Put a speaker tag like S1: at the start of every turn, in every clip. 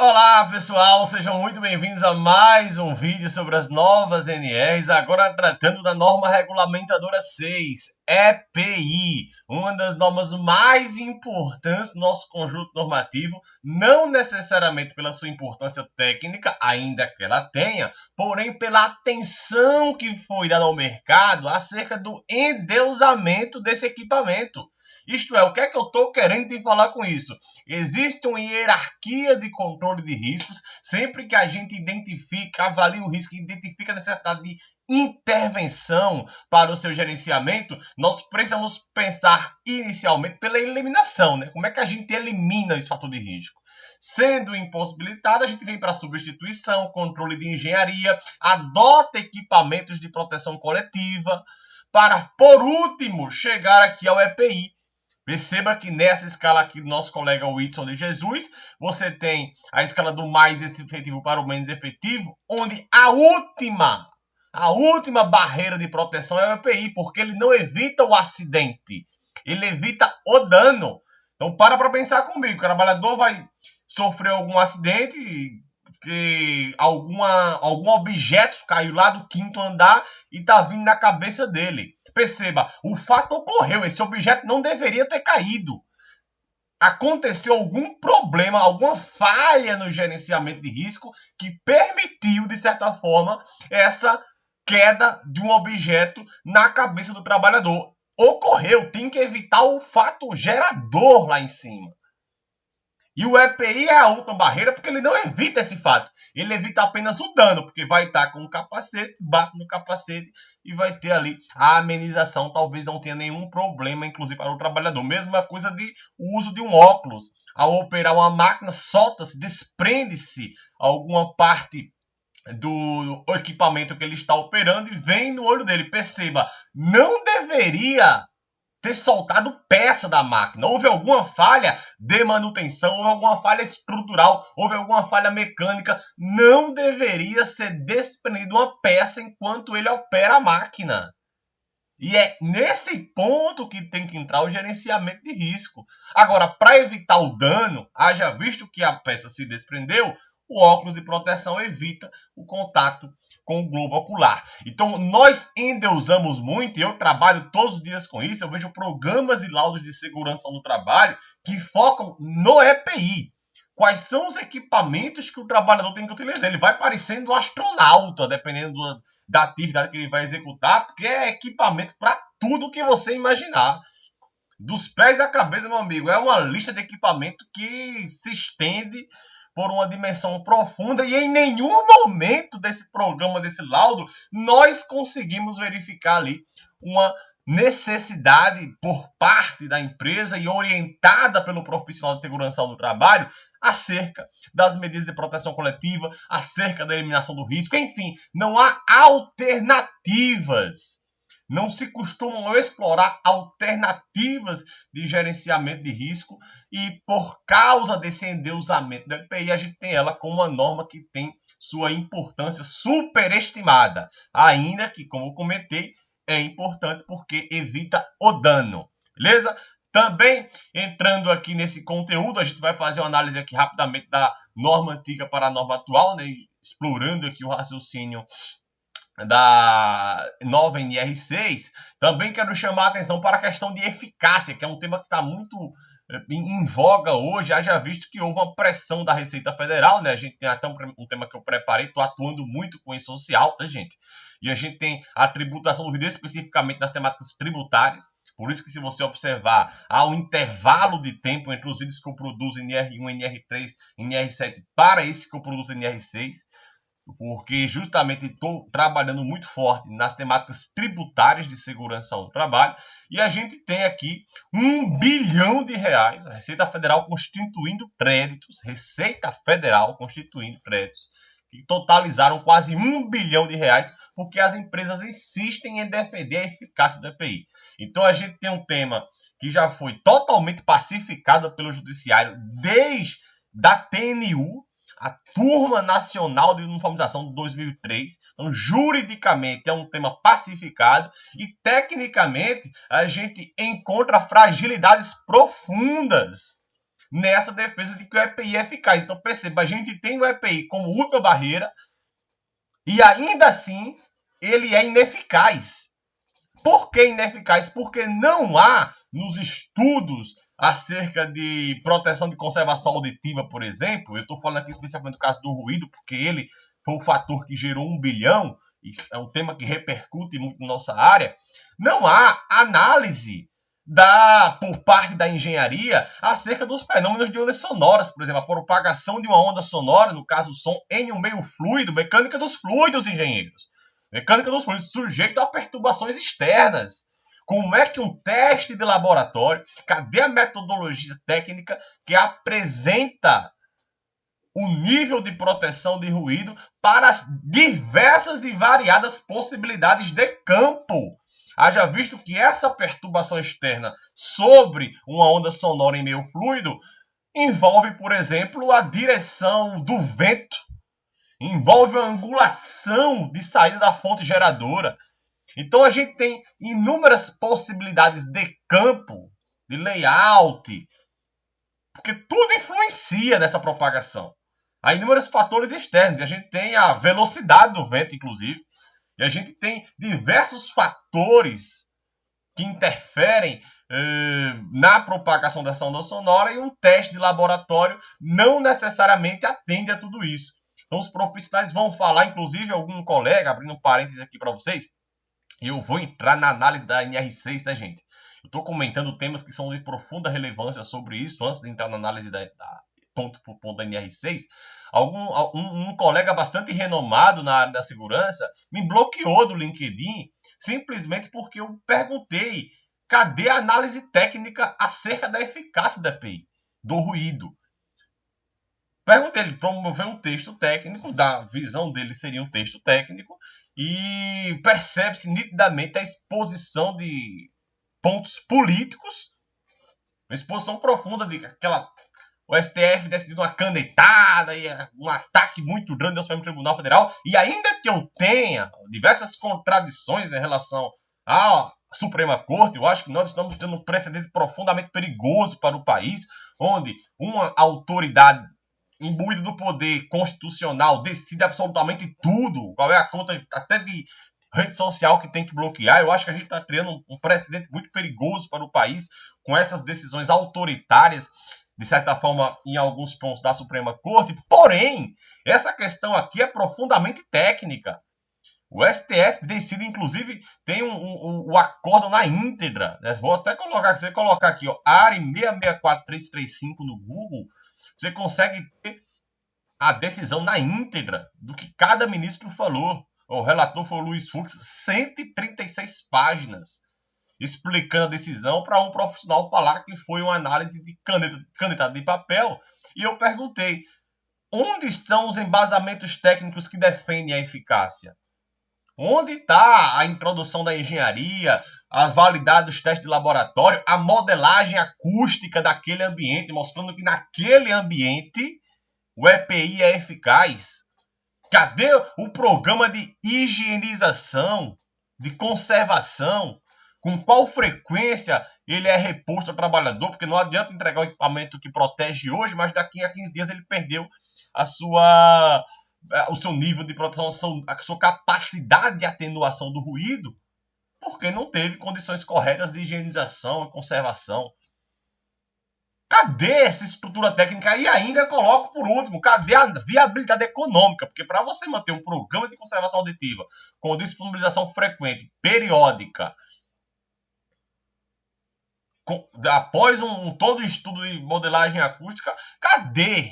S1: Olá pessoal, sejam muito bem-vindos a mais um vídeo sobre as novas NRs, agora tratando da norma regulamentadora 6, EPI, uma das normas mais importantes do nosso conjunto normativo, não necessariamente pela sua importância técnica, ainda que ela tenha, porém pela atenção que foi dada ao mercado acerca do endeusamento desse equipamento. Isto é, o que é que eu estou querendo te falar com isso? Existe uma hierarquia de controle de riscos. Sempre que a gente identifica, avalia o risco, identifica a necessidade de intervenção para o seu gerenciamento, nós precisamos pensar inicialmente pela eliminação, né? Como é que a gente elimina esse fator de risco? Sendo impossibilitado, a gente vem para a substituição, controle de engenharia, adota equipamentos de proteção coletiva, para, por último, chegar aqui ao EPI. Perceba que nessa escala aqui do nosso colega Whitson de Jesus, você tem a escala do mais efetivo para o menos efetivo, onde a última barreira de proteção é o EPI, porque ele não evita o acidente, ele evita o dano. Então para pensar comigo, o trabalhador vai sofrer algum acidente, que algum objeto caiu lá do 5º andar e está vindo na cabeça dele. Perceba, o fato ocorreu, esse objeto não deveria ter caído. Aconteceu algum problema, alguma falha no gerenciamento de risco que permitiu, de certa forma, essa queda de um objeto na cabeça do trabalhador. Ocorreu, tem que evitar o fato gerador lá em cima. E o EPI é a última barreira porque ele não evita esse fato. Ele evita apenas o dano, porque vai estar com o capacete, bate no capacete e vai ter ali a amenização. Talvez não tenha nenhum problema, inclusive para o trabalhador. Mesma coisa de o uso de um óculos. Ao operar uma máquina, solta-se, desprende-se alguma parte do equipamento que ele está operando e vem no olho dele. Perceba, não deveria ter soltado peça da máquina. Houve alguma falha de manutenção, houve alguma falha estrutural, houve alguma falha mecânica. Não deveria ser desprendida uma peça enquanto ele opera a máquina. E é nesse ponto que tem que entrar o gerenciamento de risco. Agora, para evitar o dano, haja visto que a peça se desprendeu, o óculos de proteção evita o contato com o globo ocular. Então, nós endeusamos muito, e eu trabalho todos os dias com isso, eu vejo programas e laudos de segurança no trabalho que focam no EPI. Quais são os equipamentos que o trabalhador tem que utilizar? Ele vai parecendo um astronauta, dependendo da atividade que ele vai executar, porque é equipamento para tudo que você imaginar. Dos pés à cabeça, meu amigo, é uma lista de equipamento que se estende por uma dimensão profunda e em nenhum momento desse programa, desse laudo, nós conseguimos verificar ali uma necessidade por parte da empresa e orientada pelo profissional de segurança do trabalho acerca das medidas de proteção coletiva, acerca da eliminação do risco, enfim, não há alternativas. Não se costumam explorar alternativas de gerenciamento de risco e por causa desse endeusamento do EPI, a gente tem ela como uma norma que tem sua importância superestimada, ainda que, como eu comentei, é importante porque evita o dano, beleza? Também, entrando aqui nesse conteúdo, a gente vai fazer uma análise aqui rapidamente da norma antiga para a norma atual, né? Explorando aqui o raciocínio da nova NR6, também quero chamar a atenção para a questão de eficácia, que é um tema que está muito em voga hoje, haja visto que houve uma pressão da Receita Federal, né? A gente tem até um tema que eu preparei, estou atuando muito com isso social, tá, gente? E a gente tem a tributação do ruído especificamente nas temáticas tributárias. Por isso que, se você observar, há um intervalo de tempo entre os vídeos que eu produzo em NR1, NR3, NR7 para esse que eu produzo em NR6, porque justamente estou trabalhando muito forte nas temáticas tributárias de segurança ao trabalho, e a gente tem aqui R$1 bilhão, a Receita Federal constituindo créditos, que totalizaram quase R$1 bilhão, porque as empresas insistem em defender a eficácia do EPI. Então a gente tem um tema que já foi totalmente pacificado pelo Judiciário desde a TNU, a Turma Nacional de Uniformização de 2003. Então, juridicamente, é um tema pacificado e, tecnicamente, a gente encontra fragilidades profundas nessa defesa de que o EPI é eficaz. Então, perceba, a gente tem o EPI como última barreira e ainda assim ele é ineficaz. Por que ineficaz? Porque não há nos estudos acerca de proteção de conservação auditiva, por exemplo, eu estou falando aqui especialmente do caso do ruído, porque ele foi o fator que gerou 1 bilhão, e é um tema que repercute muito na nossa área, não há análise por parte da engenharia acerca dos fenômenos de ondas sonoras, por exemplo, a propagação de uma onda sonora, no caso o som, em um meio fluido, mecânica dos fluidos, engenheiros. Mecânica dos fluidos sujeito a perturbações externas. Como é que um teste de laboratório, cadê a metodologia técnica que apresenta o nível de proteção de ruído para as diversas e variadas possibilidades de campo? Haja visto que essa perturbação externa sobre uma onda sonora em meio fluido envolve, por exemplo, a direção do vento, envolve a angulação de saída da fonte geradora. Então a gente tem inúmeras possibilidades de campo, de layout, porque tudo influencia nessa propagação. Há inúmeros fatores externos, e a gente tem a velocidade do vento, inclusive, e a gente tem diversos fatores que interferem na propagação dessa onda sonora, e um teste de laboratório não necessariamente atende a tudo isso. Então os profissionais vão falar, inclusive algum colega, abrindo um parênteses aqui para vocês, eu vou entrar na análise da NR6, tá, gente? Eu estou comentando temas que são de profunda relevância sobre isso, antes de entrar na análise ponto por ponto da NR6. Um colega bastante renomado na área da segurança me bloqueou do LinkedIn simplesmente porque eu perguntei cadê a análise técnica acerca da eficácia da EPI, do ruído. Perguntei, ele promoveu um texto técnico, da visão dele seria um texto técnico, e percebe-se nitidamente a exposição de pontos políticos, uma exposição profunda de aquela... O STF decidiu uma canetada e um ataque muito grande ao Supremo Tribunal Federal, e ainda que eu tenha diversas contradições em relação à Suprema Corte, eu acho que nós estamos tendo um precedente profundamente perigoso para o país, onde uma autoridade imbuído do poder constitucional decide absolutamente tudo, qual é a conta até de rede social que tem que bloquear. Eu acho que a gente está criando um precedente muito perigoso para o país com essas decisões autoritárias, de certa forma, em alguns pontos da Suprema Corte. Porém, essa questão aqui é profundamente técnica. O STF decide, inclusive, tem o acórdão na íntegra. Vou até colocar, se você colocar aqui, ó, ARE 664335 no Google, você consegue ter a decisão na íntegra do que cada ministro falou. O relator foi o Luiz Fux, 136 páginas, explicando a decisão para um profissional falar que foi uma análise de canetada de papel. E eu perguntei, onde estão os embasamentos técnicos que defendem a eficácia? Onde está a introdução da engenharia, a validade dos testes de laboratório, a modelagem acústica daquele ambiente, mostrando que naquele ambiente o EPI é eficaz? Cadê o programa de higienização, de conservação? Com qual frequência ele é reposto ao trabalhador? Porque não adianta entregar o equipamento que protege hoje, mas daqui a 15 dias ele perdeu o seu nível de proteção, a sua capacidade de atenuação do ruído, porque não teve condições corretas de higienização e conservação. Cadê essa estrutura técnica? E ainda coloco por último, cadê a viabilidade econômica? Porque para você manter um programa de conservação auditiva com disponibilização frequente, periódica, após todo estudo de modelagem acústica, cadê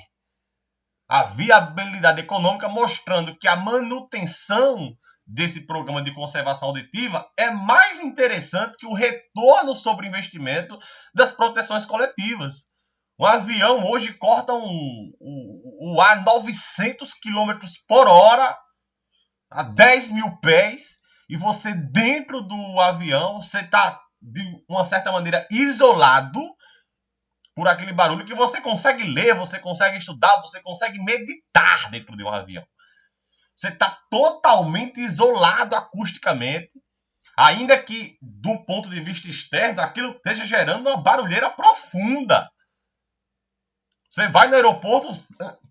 S1: a viabilidade econômica mostrando que a manutenção desse programa de conservação auditiva é mais interessante que o retorno sobre investimento das proteções coletivas? Um avião hoje corta o ar 900 km por hora, a 10 mil pés, e você dentro do avião, você está de uma certa maneira isolado por aquele barulho que você consegue ler, você consegue estudar, você consegue meditar dentro de um avião. Você está totalmente isolado acusticamente, ainda que, do ponto de vista externo, aquilo esteja gerando uma barulheira profunda. Você vai no aeroporto,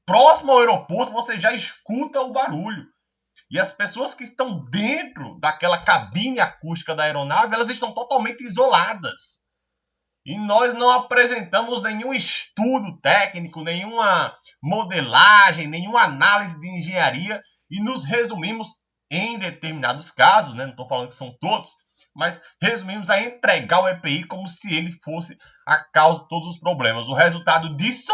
S1: próximo ao aeroporto, você já escuta o barulho. E as pessoas que estão dentro daquela cabine acústica da aeronave, elas estão totalmente isoladas. E nós não apresentamos nenhum estudo técnico, nenhuma modelagem, nenhuma análise de engenharia e nos resumimos, em determinados casos, né, não estou falando que são todos, mas resumimos a entregar o EPI como se ele fosse a causa de todos os problemas. O resultado disso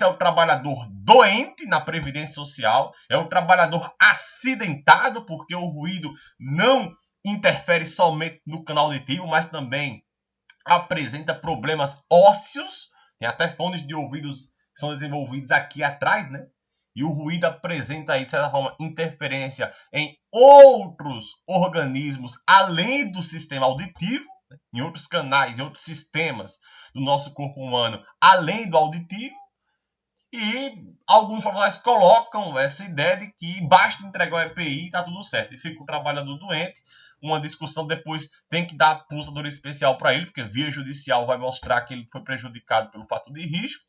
S1: é o trabalhador doente na Previdência Social, é o trabalhador acidentado, porque o ruído não interfere somente no canal auditivo, mas também apresenta problemas ósseos. Tem até fones de ouvidos que são desenvolvidos aqui atrás, né? E o ruído apresenta aí, de certa forma, interferência em outros organismos além do sistema auditivo, né? Em outros canais, em outros sistemas do nosso corpo humano, além do auditivo. E alguns profissionais colocam essa ideia de que basta entregar o EPI e está tudo certo. E fica o trabalhador doente. Uma discussão depois tem que dar aposentadoria especial para ele, porque via judicial vai mostrar que ele foi prejudicado pelo fato de risco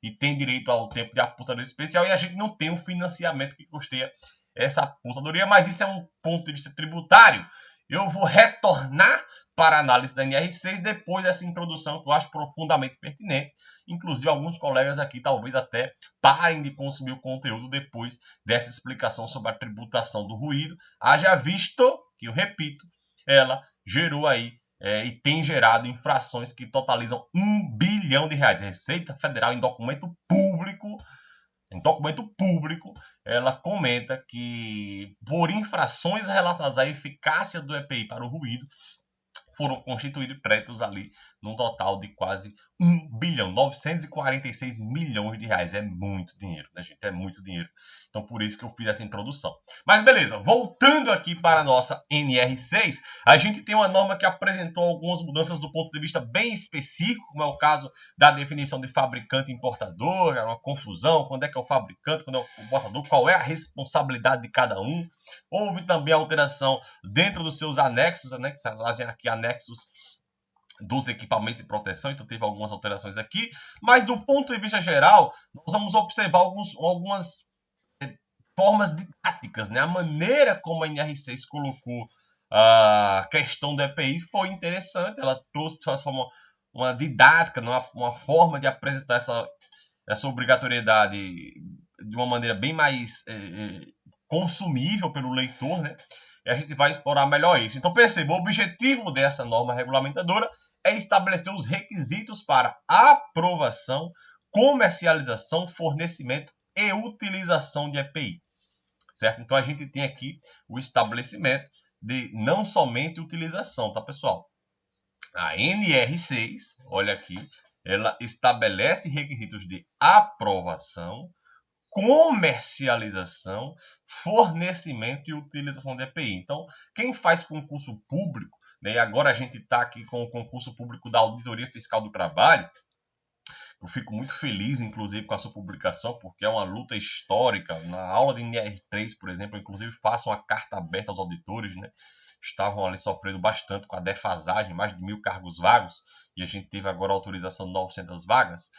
S1: e tem direito ao tempo de aposentadoria especial, e a gente não tem um financiamento que custeia essa aposentadoria, mas isso é um ponto de vista tributário. Eu vou retornar para a análise da NR6 depois dessa introdução que eu acho profundamente pertinente. Inclusive, alguns colegas aqui talvez até parem de consumir o conteúdo depois dessa explicação sobre a tributação do ruído. Haja visto que, eu repito, ela gerou aí e tem gerado infrações que totalizam R$1 bilhão. Receita Federal, em documento público, ela comenta que por infrações relacionadas à eficácia do EPI para o ruído, foram constituídos créditos ali num total de quase R$1 bilhão, 946 milhões de reais. É muito dinheiro, né, gente? É muito dinheiro. Então, por isso que eu fiz essa introdução. Mas, beleza. Voltando aqui para a nossa NR6, a gente tem uma norma que apresentou algumas mudanças do ponto de vista bem específico, como é o caso da definição de fabricante e importador, é uma confusão, quando é que é o fabricante, quando é o importador, qual é a responsabilidade de cada um. Houve também alteração dentro dos seus anexos, né, que trazem aqui anexos dos equipamentos de proteção, então teve algumas alterações aqui, mas do ponto de vista geral, nós vamos observar algumas formas didáticas, né? A maneira como a NR6 colocou a questão do EPI foi interessante, ela trouxe de forma uma didática, uma forma de apresentar essa obrigatoriedade de uma maneira bem mais consumível pelo leitor, né? E a gente vai explorar melhor isso. Então, perceba, o objetivo dessa norma regulamentadora é estabelecer os requisitos para aprovação, comercialização, fornecimento e utilização de EPI. Certo? Então, a gente tem aqui o estabelecimento de não somente utilização, tá, pessoal? A NR6, olha aqui, ela estabelece requisitos de aprovação, comercialização, fornecimento e utilização de EPI. Então, quem faz concurso público, né, e agora a gente está aqui com o concurso público da Auditoria Fiscal do Trabalho, eu fico muito feliz, inclusive, com a sua publicação, porque é uma luta histórica. Na aula de NR3, por exemplo, eu, inclusive, faço uma carta aberta aos auditores, né? Estavam ali sofrendo bastante com a defasagem, mais de 1.000 cargos vagos, e a gente teve agora a autorização de 900 vagas.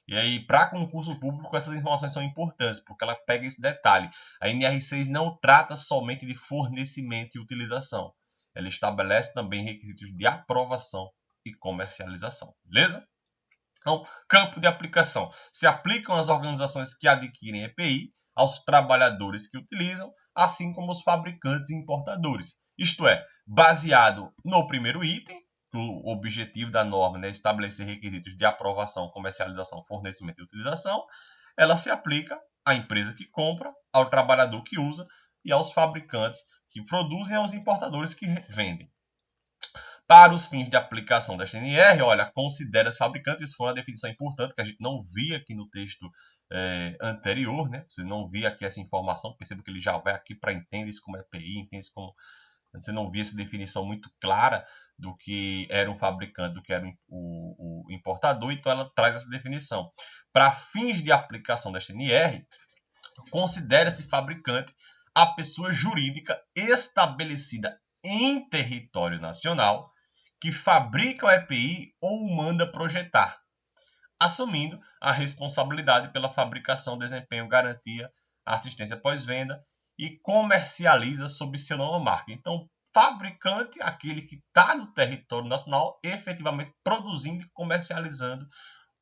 S1: E aí, para concurso público, essas informações são importantes, porque ela pega esse detalhe. A NR6 não trata somente de fornecimento e utilização. Ela estabelece também requisitos de aprovação e comercialização. Beleza? Então, campo de aplicação. Se aplicam às organizações que adquirem EPI, aos trabalhadores que utilizam, assim como os fabricantes e importadores. Isto é, baseado no primeiro item, o objetivo da norma, né, estabelecer requisitos de aprovação, comercialização, fornecimento e utilização, ela se aplica à empresa que compra, ao trabalhador que usa e aos fabricantes que produzem e aos importadores que vendem. Para os fins de aplicação da NR, olha, considera-se fabricante, isso foi uma definição importante que a gente não via aqui no texto anterior, né? Você não via aqui essa informação, perceba que ele já vai aqui para entender isso como EPI, entende isso como... Você não via essa definição muito clara do que era um fabricante, do que era o importador, então ela traz essa definição. Para fins de aplicação da NR, considera-se fabricante a pessoa jurídica estabelecida em território nacional que fabrica o EPI ou manda projetar, assumindo a responsabilidade pela fabricação, desempenho, garantia, assistência pós-venda e comercializa sob seu nome ou marca. Então, fabricante é aquele que está no território nacional efetivamente produzindo e comercializando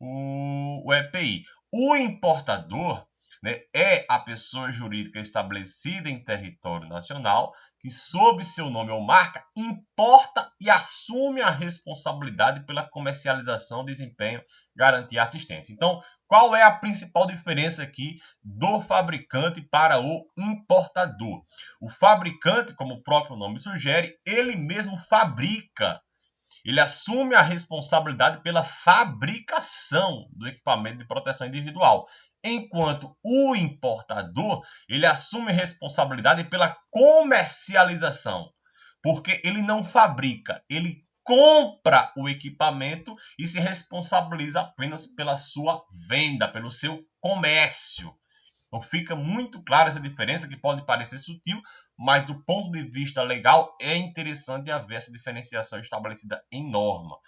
S1: o EPI. O importador, né, é a pessoa jurídica estabelecida em território nacional que, sob seu nome ou marca, importa e assume a responsabilidade pela comercialização, desempenho, garantia e assistência. Então, qual é a principal diferença aqui do fabricante para o importador? O fabricante, como o próprio nome sugere, ele mesmo fabrica. Ele assume a responsabilidade pela fabricação do equipamento de proteção individual, enquanto o importador, ele assume responsabilidade pela comercialização, porque ele não fabrica, ele compra o equipamento e se responsabiliza apenas pela sua venda, pelo seu comércio. Então fica muito clara essa diferença, que pode parecer sutil, mas do ponto de vista legal é interessante haver essa diferenciação estabelecida em norma.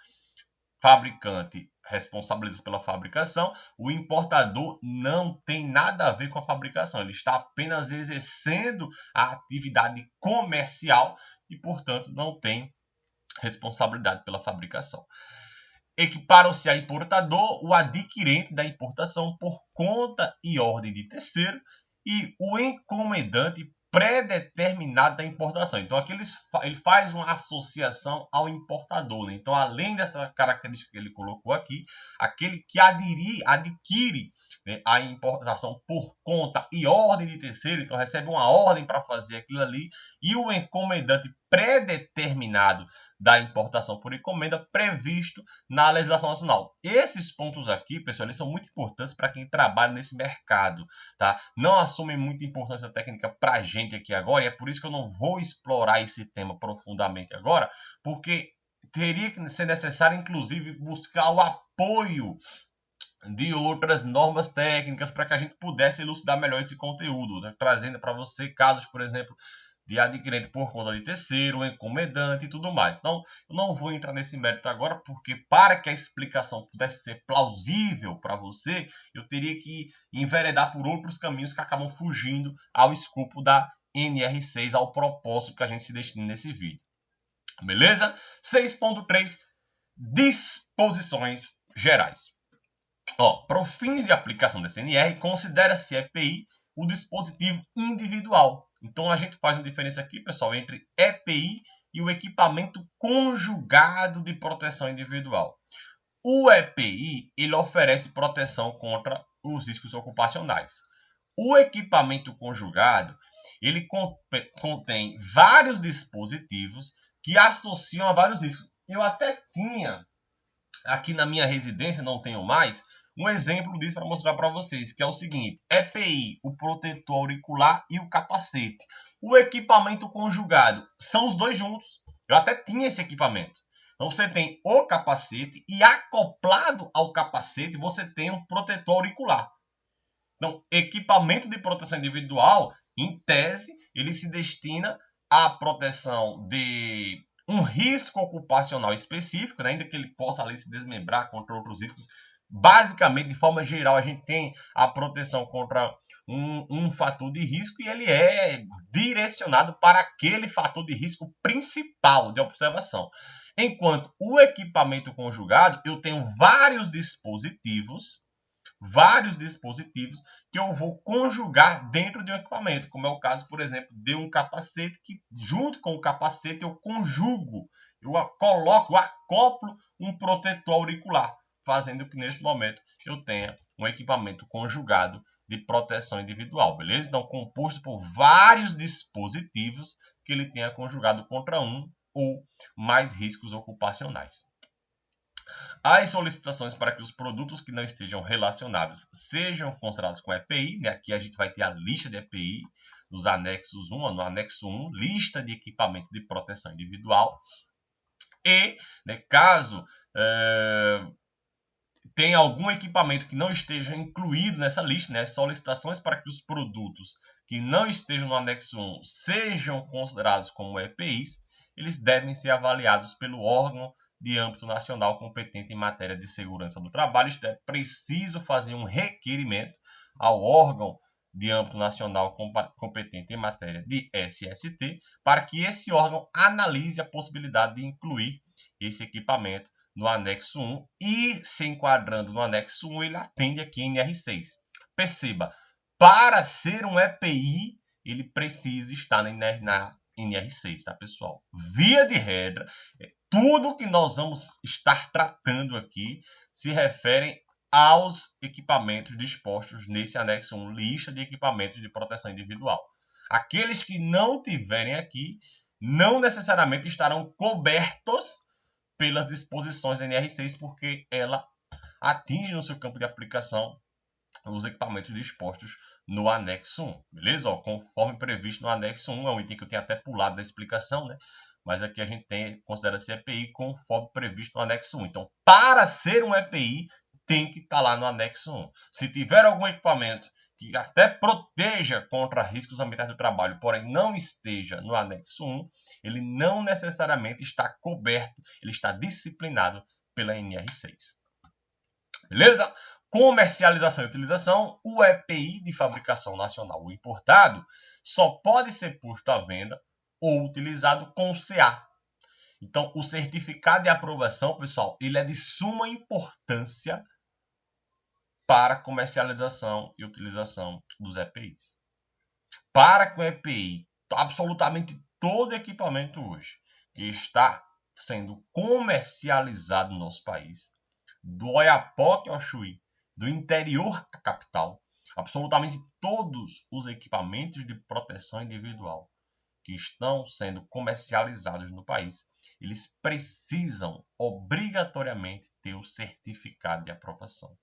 S1: Fabricante responsabiliza pela fabricação, o importador não tem nada a ver com a fabricação, ele está apenas exercendo a atividade comercial e, portanto, não tem responsabilidade pela fabricação. Equiparam-se a importador o adquirente da importação por conta e ordem de terceiro e o encomendante pré-determinado da importação. Então, aqui ele faz uma associação ao importador, né? Então, além dessa característica que ele colocou aqui, aquele que adquire, né, a importação por conta e ordem de terceiro, então recebe uma ordem para fazer aquilo ali, e o encomendante pré-determinado da importação por encomenda previsto na legislação nacional. Esses pontos aqui, pessoal, eles são muito importantes para quem trabalha nesse mercado, tá? Não assumem muita importância técnica para a gente aqui agora, e é por isso que eu não vou explorar esse tema profundamente agora, porque teria que ser necessário, inclusive, buscar o apoio de outras normas técnicas para que a gente pudesse elucidar melhor esse conteúdo, né? Trazendo para você casos, por exemplo, de adquirente por conta de terceiro, encomendante e tudo mais. Então, eu não vou entrar nesse mérito agora, porque para que a explicação pudesse ser plausível para você, eu teria que enveredar por outros caminhos que acabam fugindo ao escopo da NR6, ao propósito que a gente se destina nesse vídeo. Beleza? 6.3, disposições gerais. Para fins de aplicação dessa NR, considera-se EPI o dispositivo individual. Então, a gente faz uma diferença aqui, pessoal, entre EPI e o equipamento conjugado de proteção individual. O EPI, ele oferece proteção contra os riscos ocupacionais. O equipamento conjugado, ele contém vários dispositivos que associam a vários riscos. Eu até tinha, aqui na minha residência, não tenho mais, um exemplo disso para mostrar para vocês, que é o seguinte: EPI, o protetor auricular e o capacete. O equipamento conjugado são os dois juntos. Eu até tinha esse equipamento. Então você tem o capacete e acoplado ao capacete você tem um protetor auricular. Então, equipamento de proteção individual, em tese, ele se destina à proteção de um risco ocupacional específico, né? Ainda que ele possa ali se desmembrar contra outros riscos. Basicamente, de forma geral, a gente tem a proteção contra um fator de risco e ele é direcionado para aquele fator de risco principal de observação. Enquanto o equipamento conjugado, eu tenho vários dispositivos que eu vou conjugar dentro de um equipamento, como é o caso, por exemplo, de um capacete, que junto com o capacete eu conjugo, eu coloco, eu acoplo um protetor auricular, fazendo que nesse momento eu tenha um equipamento conjugado de proteção individual, beleza? Então, composto por vários dispositivos que ele tenha conjugado contra um ou mais riscos ocupacionais. As solicitações para que os produtos que não estejam relacionados sejam considerados com EPI, né? Aqui a gente vai ter a lista de EPI nos anexos 1, no anexo 1, lista de equipamento de proteção individual. E, né, caso tem algum equipamento que não esteja incluído nessa lista, né, solicitações para que os produtos que não estejam no anexo 1 sejam considerados como EPIs, eles devem ser avaliados pelo órgão de âmbito nacional competente em matéria de segurança do trabalho. Isto é preciso fazer um requerimento ao órgão de âmbito nacional competente em matéria de SST, para que esse órgão analise a possibilidade de incluir esse equipamento no anexo 1 e, se enquadrando no anexo 1, ele atende aqui em NR6. Perceba, para ser um EPI, ele precisa estar na NR6, tá, pessoal? Via de regra, tudo que nós vamos estar tratando aqui se refere aos equipamentos dispostos nesse anexo 1, lista de equipamentos de proteção individual. Aqueles que não tiverem aqui, não necessariamente estarão cobertos pelas disposições da NR6, porque ela atinge no seu campo de aplicação os equipamentos dispostos no anexo 1, beleza? Ó, conforme previsto no anexo 1, é um item que eu tenho até pulado da explicação, né? Mas aqui a gente considera-se EPI conforme previsto no anexo 1. Então, para ser um EPI, tem que estar lá no anexo 1. Se tiver algum equipamento que até proteja contra riscos ambientais do trabalho, porém não esteja no anexo 1, ele não necessariamente está coberto, ele está disciplinado pela NR6. Beleza? Comercialização e utilização, o EPI de fabricação nacional, o importado, só pode ser posto à venda ou utilizado com CA. Então, o certificado de aprovação, pessoal, ele é de suma importância para a comercialização e utilização dos EPIs. Para que o EPI, absolutamente todo equipamento hoje que está sendo comercializado no nosso país, do Oiapoque ao Chuí, do interior à capital, absolutamente todos os equipamentos de proteção individual que estão sendo comercializados no país, eles precisam obrigatoriamente ter o certificado de aprovação.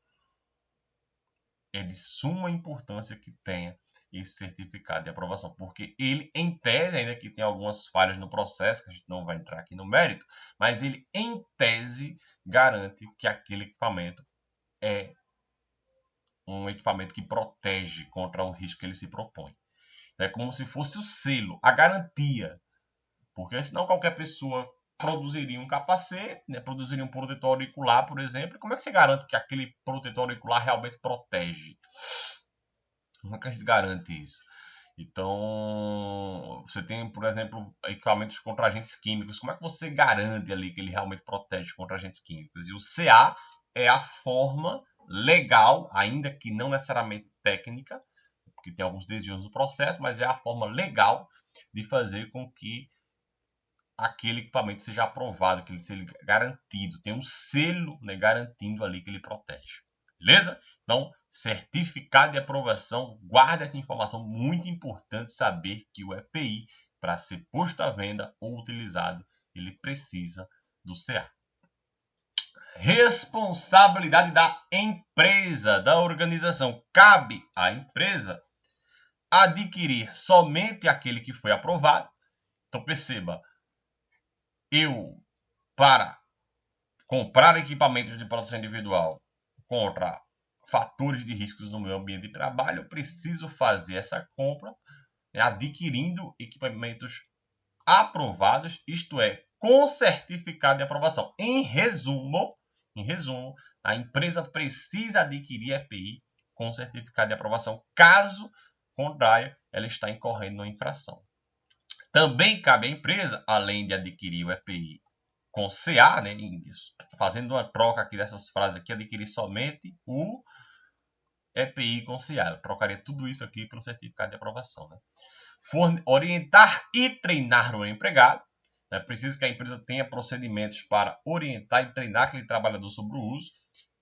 S1: É de suma importância que tenha esse certificado de aprovação, porque ele, em tese, ainda que tem algumas falhas no processo, que a gente não vai entrar aqui no mérito, mas ele, em tese, garante que aquele equipamento é um equipamento que protege contra o risco que ele se propõe. É como se fosse o selo, a garantia, porque senão qualquer pessoa produziria um capacete, né, produziria um protetor auricular, por exemplo. Como é que você garante que aquele protetor auricular realmente protege? Como é que a gente garante isso? Então, você tem, por exemplo, equipamentos contra agentes químicos. Como é que você garante ali que ele realmente protege contra agentes químicos? E o CA é a forma legal, ainda que não necessariamente técnica, porque tem alguns desvios no processo, mas é a forma legal de fazer com que aquele equipamento seja aprovado, que ele seja garantido, tem um selo, né, garantindo ali que ele protege. Beleza? Então, certificado de aprovação, guarda essa informação, muito importante saber que o EPI, para ser posto à venda ou utilizado, ele precisa do CA. Responsabilidade da empresa, da organização. Cabe à empresa adquirir somente aquele que foi aprovado. Então, perceba, eu, para comprar equipamentos de proteção individual contra fatores de riscos no meu ambiente de trabalho, eu preciso fazer essa compra, né, adquirindo equipamentos aprovados, isto é, com certificado de aprovação. Em resumo, a empresa precisa adquirir EPI com certificado de aprovação. Caso contrário, ela está incorrendo numa infração. Também cabe à empresa, além de adquirir o EPI com CA, né, fazendo uma troca aqui dessas frases aqui, adquirir somente o EPI com CA. Eu trocaria tudo isso aqui pelo certificado de aprovação. Né? Orientar e treinar o empregado. É preciso que a empresa tenha procedimentos para orientar e treinar aquele trabalhador sobre o uso.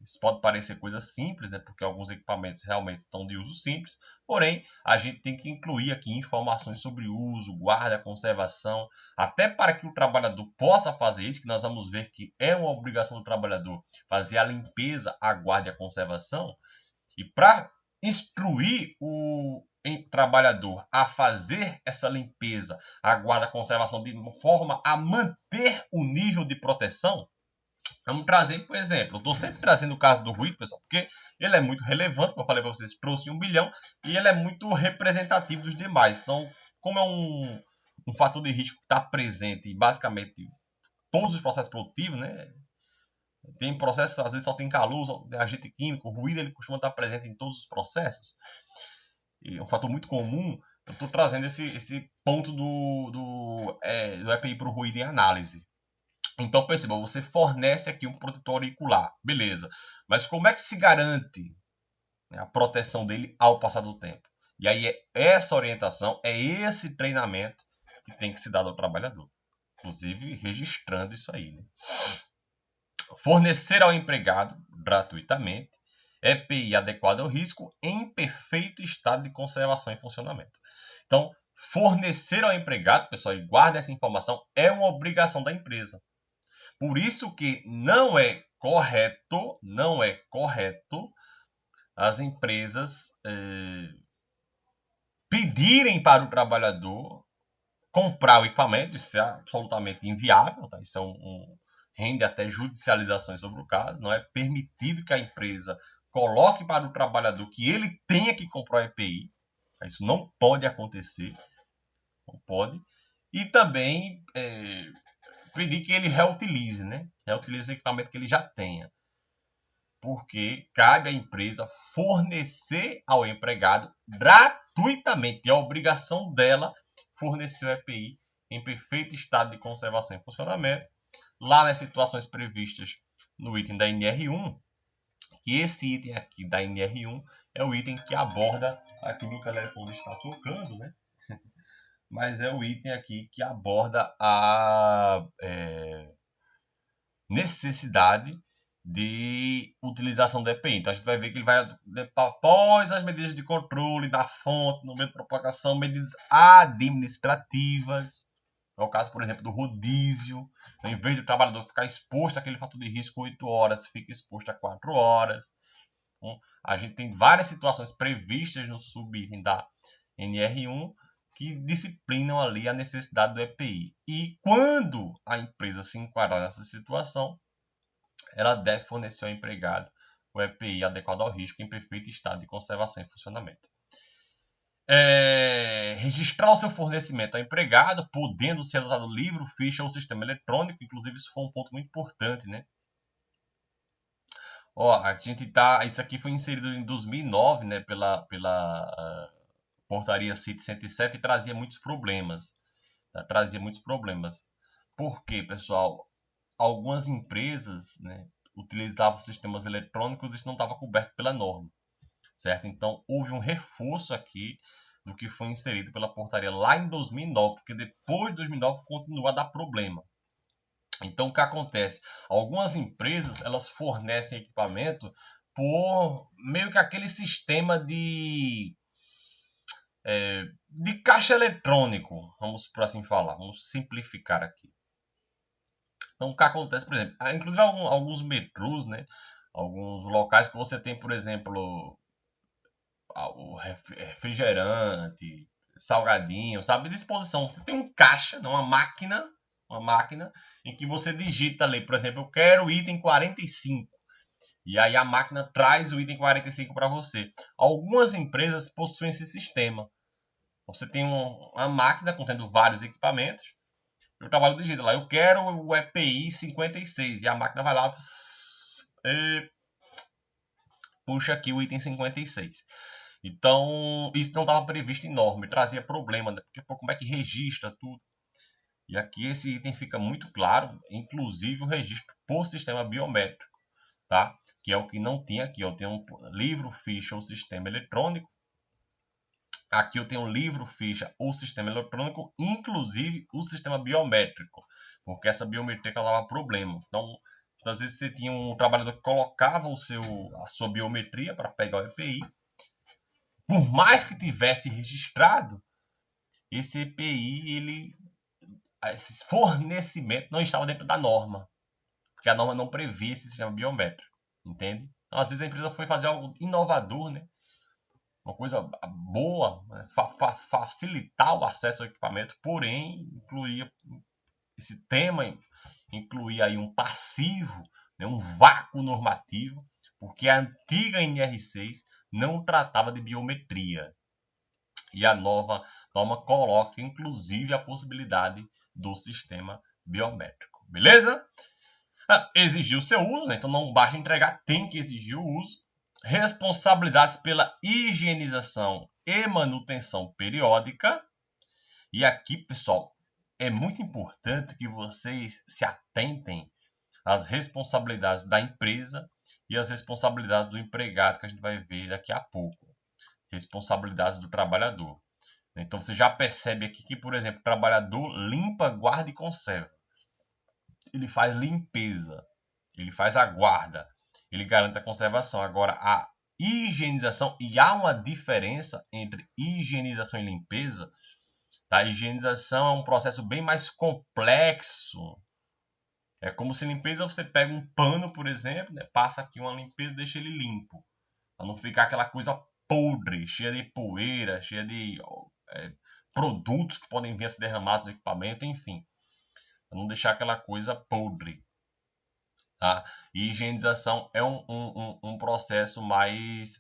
S1: Isso pode parecer coisa simples, né? Porque alguns equipamentos realmente estão de uso simples. Porém, a gente tem que incluir aqui informações sobre uso, guarda, conservação, até para que o trabalhador possa fazer isso, que nós vamos ver que é uma obrigação do trabalhador fazer a limpeza, a guarda e a conservação. E para instruir o trabalhador a fazer essa limpeza, a guarda, a conservação de forma a manter o nível de proteção, vamos trazer, por exemplo, eu estou sempre trazendo o caso do ruído, pessoal, porque ele é muito relevante, como eu falei para vocês, trouxe 1 bilhão, e ele é muito representativo dos demais. Então, como é um fator de risco que está presente e basicamente todos os processos produtivos, né? Tem processos, às vezes só tem calor, só tem agente químico, o ruído ele costuma estar presente em todos os processos. E é um fator muito comum. Eu estou trazendo esse ponto do EPI para o ruído em análise. Então, perceba, você fornece aqui um protetor auricular, beleza. Mas como é que se garante, né, a proteção dele ao passar do tempo? E aí é essa orientação, é esse treinamento que tem que se dar ao trabalhador. Inclusive, registrando isso aí, né? Fornecer ao empregado, gratuitamente, EPI adequado ao risco em perfeito estado de conservação e funcionamento. Então, fornecer ao empregado, pessoal, e guarda essa informação, é uma obrigação da empresa. Por isso que não é correto as empresas pedirem para o trabalhador comprar o equipamento. Isso é absolutamente inviável, tá? Isso rende até judicializações sobre o caso. Não é permitido que a empresa coloque para o trabalhador que ele tenha que comprar o EPI. Isso não pode acontecer. Não pode. E também pedir que ele reutilize, né? Reutilize o equipamento que ele já tenha. Porque cabe à empresa fornecer ao empregado gratuitamente. É a obrigação dela fornecer o EPI em perfeito estado de conservação e funcionamento, lá nas situações previstas no item da NR1, que esse item aqui da NR1 é o item que aborda, aqui no telefone está tocando, né? Mas é o item aqui que aborda a necessidade de utilização do EPI. Então a gente vai ver que ele vai, após as medidas de controle da fonte, no meio de propagação, medidas administrativas. É o caso, por exemplo, do rodízio. Então, em vez do trabalhador ficar exposto àquele fator de risco 8 horas, fica exposto a 4 horas. Então, a gente tem várias situações previstas no subitem da NR1 que disciplinam ali a necessidade do EPI. E quando a empresa se enquadrar nessa situação, ela deve fornecer ao empregado o EPI adequado ao risco em perfeito estado de conservação e funcionamento. Registrar o seu fornecimento ao empregado, podendo ser adotado livro, ficha ou sistema eletrônico. Inclusive, isso foi um ponto muito importante, né? Isso aqui foi inserido em 2009, né, pela portaria CIT 107 e trazia muitos problemas. Tá? Trazia muitos problemas. Por quê, pessoal? Algumas empresas, né, utilizavam sistemas eletrônicos e isso não estava coberto pela norma, certo? Então, houve um reforço aqui do que foi inserido pela portaria lá em 2009, porque depois de 2009 continua a dar problema. Então, o que acontece? Algumas empresas, elas fornecem equipamento por meio que aquele sistema de caixa eletrônico, vamos por assim falar, vamos simplificar aqui. Então, o que acontece, por exemplo, inclusive alguns metrôs, né? Alguns locais que você tem, por exemplo, o refrigerante, salgadinho, sabe? Disposição. Você tem um caixa, uma máquina em que você digita ali, por exemplo, eu quero o item 45. E aí a máquina traz o item 45 para você. Algumas empresas possuem esse sistema. Você tem uma máquina contendo vários equipamentos. O trabalho digita lá, eu quero o EPI 56. E a máquina vai lá e puxa aqui o item 56. Então, isso não estava previsto em norma, e trazia problema, né? Porque como é que registra tudo? E aqui esse item fica muito claro, inclusive o registro por sistema biométrico, tá? Que é o que não tinha aqui. Eu tenho um livro, ficha ou sistema eletrônico. Aqui eu tenho um livro, ficha ou sistema eletrônico, inclusive o sistema biométrico, porque essa biometria causava problema. Então, às vezes você tinha um trabalhador que colocava a sua biometria para pegar o EPI. Por mais que tivesse registrado, esse EPI, esse fornecimento não estava dentro da norma, porque a norma não previa esse sistema biométrico, entende? Então, às vezes a empresa foi fazer algo inovador, né? Uma coisa boa, né? Facilitar o acesso ao equipamento, porém incluía esse tema, incluía aí um passivo, né? Um vácuo normativo, porque a antiga NR6 não tratava de biometria. E a nova norma coloca, inclusive, a possibilidade do sistema biométrico. Beleza? Exigir o seu uso, né? Então não basta entregar, tem que exigir o uso. Responsabilizar-se pela higienização e manutenção periódica. E aqui, pessoal, é muito importante que vocês se atentem às responsabilidades da empresa e às responsabilidades do empregado, que a gente vai ver daqui a pouco. Responsabilidades do trabalhador. Então você já percebe aqui que, por exemplo, o trabalhador limpa, guarda e conserva. Ele faz limpeza, ele faz a guarda, ele garante a conservação. Agora, a higienização, e há uma diferença entre higienização e limpeza. A higienização é um processo bem mais complexo. É como se limpeza você pega um pano, por exemplo, né, passa aqui uma limpeza e deixa ele limpo. Para não ficar aquela coisa podre, cheia de poeira, cheia de produtos que podem vir a se derramar do equipamento, enfim. Para não deixar aquela coisa podre. Tá? E higienização é um processo mais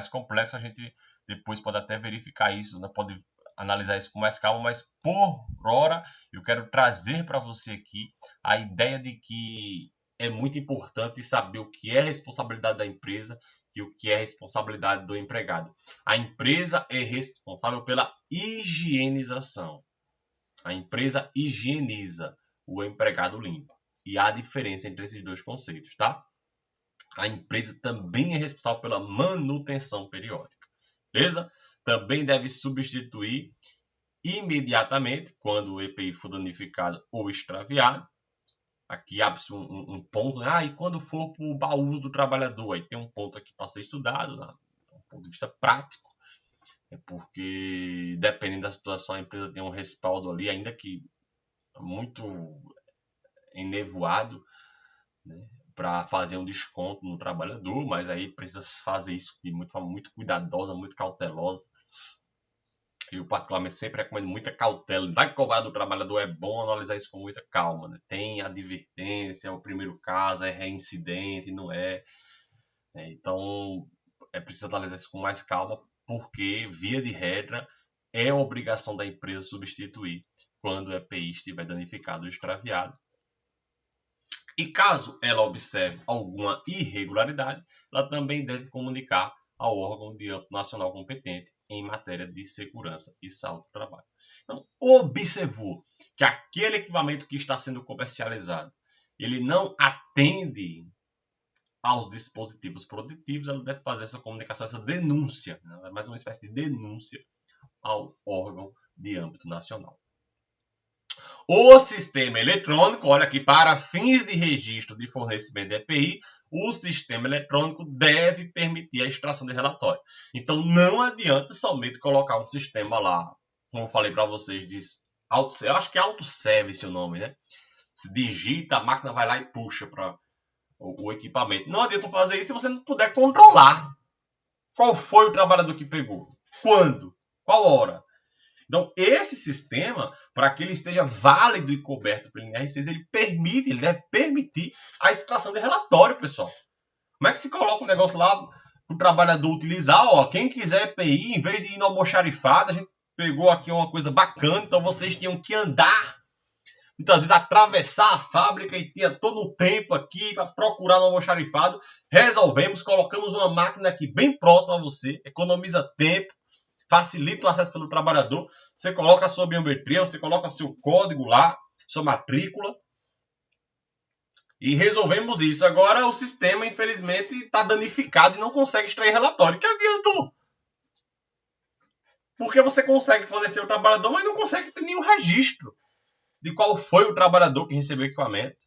S1: complexo. A gente depois pode até verificar isso, né? Pode analisar isso com mais calma, mas por hora eu quero trazer para você aqui a ideia de que é muito importante saber o que é responsabilidade da empresa e o que é responsabilidade do empregado. A empresa é responsável pela higienização. A empresa higieniza, o empregado limpa. E há diferença entre esses dois conceitos, tá? A empresa também é responsável pela manutenção periódica, beleza? Também deve substituir imediatamente quando o EPI for danificado ou extraviado. Aqui abre-se um ponto, né? E quando for para o baú do trabalhador, aí tem um ponto aqui para ser estudado, né? Do ponto de vista prático, porque dependendo da situação a empresa tem um respaldo ali, ainda que muito enevoado, né, para fazer um desconto no trabalhador, mas aí precisa fazer isso de forma muito cuidadosa, muito cautelosa. Eu, particularmente, sempre recomendo muita cautela. Vai cobrar do trabalhador, é bom analisar isso com muita calma. Né? Tem advertência, é o primeiro caso, é reincidente, não é. Então, é preciso analisar isso com mais calma, porque, via de regra, é obrigação da empresa substituir quando o EPI estiver danificado ou extraviado. E caso ela observe alguma irregularidade, ela também deve comunicar ao órgão de âmbito nacional competente em matéria de segurança e saúde do trabalho. Então, observou que aquele equipamento que está sendo comercializado, ele não atende aos dispositivos produtivos, ela deve fazer essa comunicação, essa denúncia, né? Mais uma espécie de denúncia ao órgão de âmbito nacional. O sistema eletrônico, olha aqui, para fins de registro de fornecimento de EPI, o sistema eletrônico deve permitir a extração de relatório. Então, não adianta somente colocar um sistema lá, como eu falei para vocês, eu acho que é autosservice o nome, né? Se digita, a máquina vai lá e puxa para o equipamento. Não adianta fazer isso se você não puder controlar. Qual foi o trabalhador que pegou? Quando? Qual hora? Então, esse sistema, para que ele esteja válido e coberto pelo NR6, ele deve permitir a extração de relatório, pessoal. Como é que se coloca um negócio lá para o trabalhador utilizar? Ó, quem quiser EPI, em vez de ir no almoxarifado, a gente pegou aqui uma coisa bacana, então vocês tinham que andar, muitas vezes atravessar a fábrica e tinha todo o tempo aqui para procurar no almoxarifado. Resolvemos, colocamos uma máquina aqui bem próxima a você, economiza tempo, facilita o acesso pelo trabalhador. Você coloca a sua biometria, você coloca seu código lá, sua matrícula. E resolvemos isso. Agora o sistema, infelizmente, está danificado e não consegue extrair relatório. Que adiantou? Porque você consegue fornecer o trabalhador, mas não consegue ter nenhum registro de qual foi o trabalhador que recebeu o equipamento,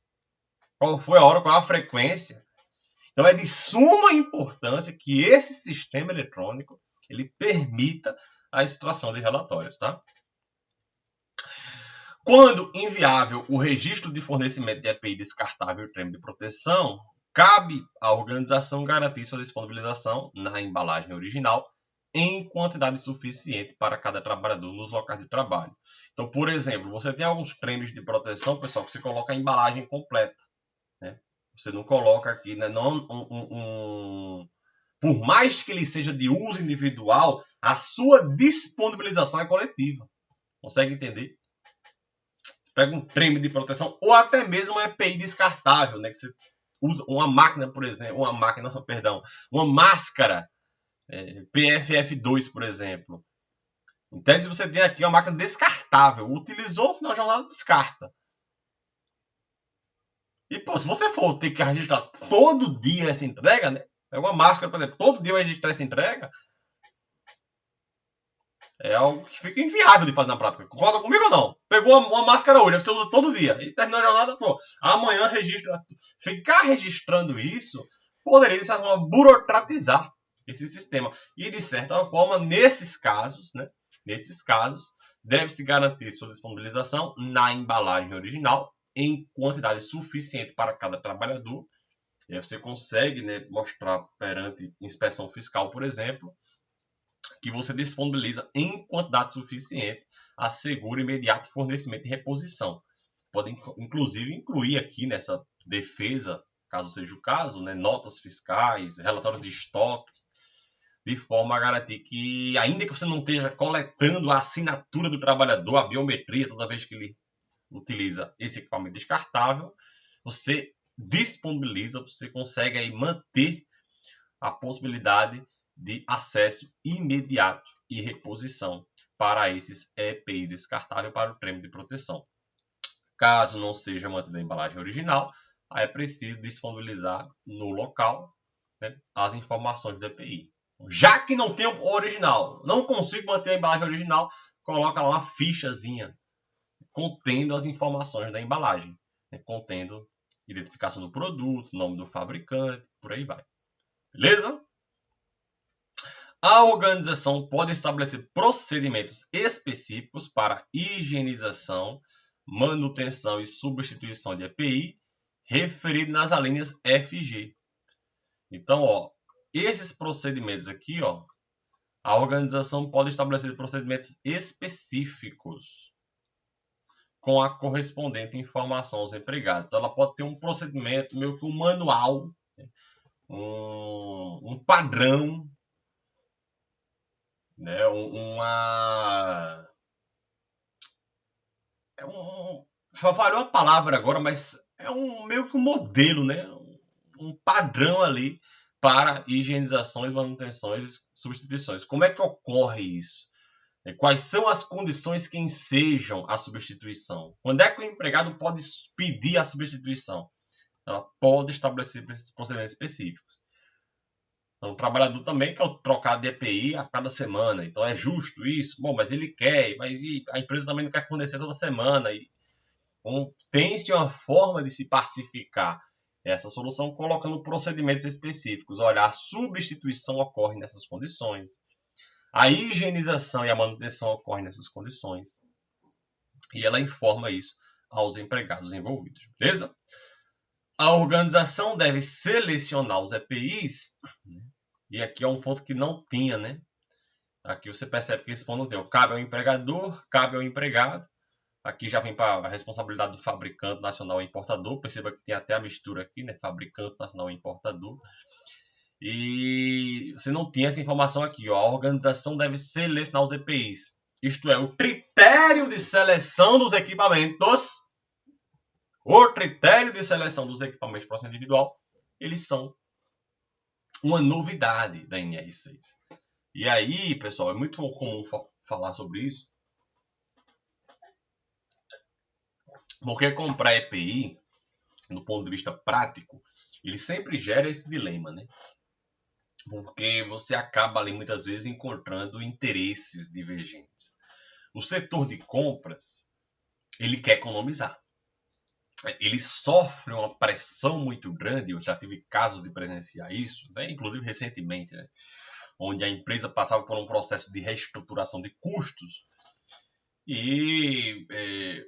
S1: qual foi a hora, qual a frequência. Então é de suma importância que esse sistema eletrônico ele permita a extração de relatórios, tá? Quando inviável o registro de fornecimento de EPI descartável e treme de proteção, cabe à organização garantir sua disponibilização na embalagem original em quantidade suficiente para cada trabalhador nos locais de trabalho. Então, por exemplo, você tem alguns prêmios de proteção, pessoal, que você coloca a embalagem completa. Né? Você não coloca aqui, né, por mais que ele seja de uso individual, a sua disponibilização é coletiva. Consegue entender? pega um treme de proteção, ou até mesmo uma EPI descartável, né? Que você usa uma máquina, por exemplo, uma máscara PFF2, por exemplo. Em tese, você tem aqui uma máquina descartável. Utilizou, no final da jornada, descarta. E, pô, se você for ter que registrar todo dia essa entrega, né? É uma máscara, por exemplo, todo dia vai registrar essa entrega. É algo que fica inviável de fazer na prática. Concorda comigo ou não? Pegou uma máscara hoje, você usa todo dia. E terminou a jornada, pô, amanhã registra. Ficar registrando isso poderia, de certa forma, burocratizar esse sistema. E, de certa forma, nesses casos, né? Nesses casos, deve-se garantir sua disponibilização na embalagem original em quantidade suficiente para cada trabalhador. E aí você consegue, né, mostrar perante inspeção fiscal, por exemplo, que você disponibiliza em quantidade suficiente, assegura imediato fornecimento e reposição. Pode, inclusive, incluir aqui nessa defesa, caso seja o caso, né, notas fiscais, relatórios de estoques, de forma a garantir que, ainda que você não esteja coletando a assinatura do trabalhador, a biometria, toda vez que ele utiliza esse equipamento descartável, você disponibiliza, você consegue aí manter a possibilidade de acesso imediato e reposição para esses EPI descartáveis para o prêmio de proteção. Caso não seja mantida a embalagem original, aí é preciso disponibilizar no local, né, as informações do EPI. Já que não tem o original, não consigo manter a embalagem original, coloca lá uma fichazinha contendo as informações da embalagem, né, contendo identificação do produto, nome do fabricante, por aí vai. Beleza? A organização pode estabelecer procedimentos específicos para higienização, manutenção e substituição de EPI, referido nas alíneas F e G. Então, ó, esses procedimentos aqui, ó, a organização pode estabelecer procedimentos específicos com a correspondente informação aos empregados. Então, ela pode ter um procedimento, meio que um manual, um padrão, né? Falhou a palavra agora, mas é meio que um modelo, né? Um padrão ali para higienizações, manutenções e substituições. Como é que ocorre isso? Quais são as condições que ensejam a substituição? Quando é que o empregado pode pedir a substituição? Ela pode estabelecer procedimentos específicos. Então, o trabalhador também quer trocar de EPI a cada semana. Então, é justo isso? Bom, mas ele quer, mas a empresa também não quer fornecer toda semana. Então, tem-se uma forma de se pacificar essa solução colocando procedimentos específicos. Olha, a substituição ocorre nessas condições. A higienização e a manutenção ocorrem nessas condições. E ela informa isso aos empregados envolvidos. Beleza? A organização deve selecionar os EPIs. E aqui é um ponto que não tinha, né? Aqui você percebe que esse ponto não tem. Cabe ao empregador, cabe ao empregado. Aqui já vem para a responsabilidade do fabricante nacional e importador. Perceba que tem até a mistura aqui, né? Fabricante nacional e importador. E você não tinha essa informação aqui, ó. A organização deve selecionar os EPIs. Isto é, o critério de seleção dos equipamentos. O critério de seleção dos equipamentos de proteção individual, eles são uma novidade da NR6. E aí, pessoal, é muito comum falar sobre isso. Porque comprar EPI, do ponto de vista prático, ele sempre gera esse dilema, né? Porque você acaba ali muitas vezes encontrando interesses divergentes. O setor de compras, ele quer economizar. Ele sofre uma pressão muito grande, eu já tive casos de presenciar isso, né? Inclusive recentemente, né? Onde a empresa passava por um processo de reestruturação de custos e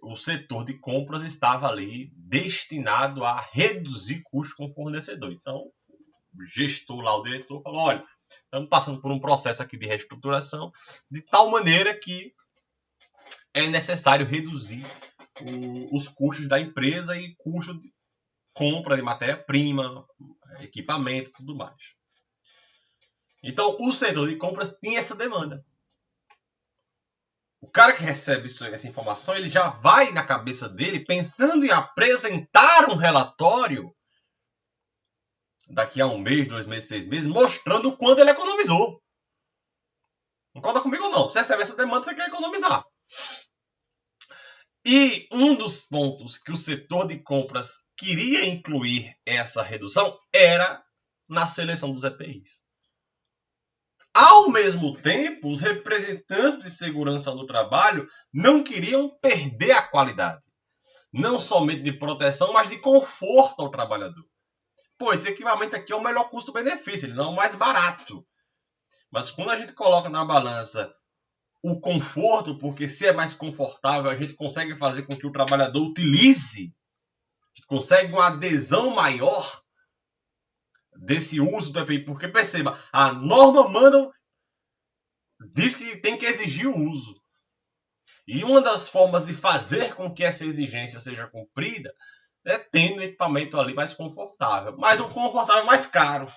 S1: o setor de compras estava ali destinado a reduzir custos com o fornecedor. Então, o gestor lá, o diretor, falou, olha, estamos passando por um processo aqui de reestruturação de tal maneira que é necessário reduzir os custos da empresa e custo de compra de matéria-prima, equipamento e tudo mais. Então, o setor de compras tinha essa demanda. O cara que recebe essa informação, ele já vai na cabeça dele pensando em apresentar um relatório daqui a 1 mês, 2 meses, 6 meses, mostrando o quanto ele economizou. Concorda comigo ou não? Você recebe essa demanda, você quer economizar. E um dos pontos que o setor de compras queria incluir essa redução era na seleção dos EPIs. Ao mesmo tempo, os representantes de segurança do trabalho não queriam perder a qualidade. Não somente de proteção, mas de conforto ao trabalhador. Pô, esse equipamento aqui é o melhor custo-benefício, ele não é o mais barato. Mas quando a gente coloca na balança o conforto, porque se é mais confortável, a gente consegue fazer com que o trabalhador utilize, a gente consegue uma adesão maior desse uso do EPI. Porque perceba, a norma diz que tem que exigir o uso. E uma das formas de fazer com que essa exigência seja cumprida é tendo o equipamento ali mais confortável. Mas o confortável é mais caro.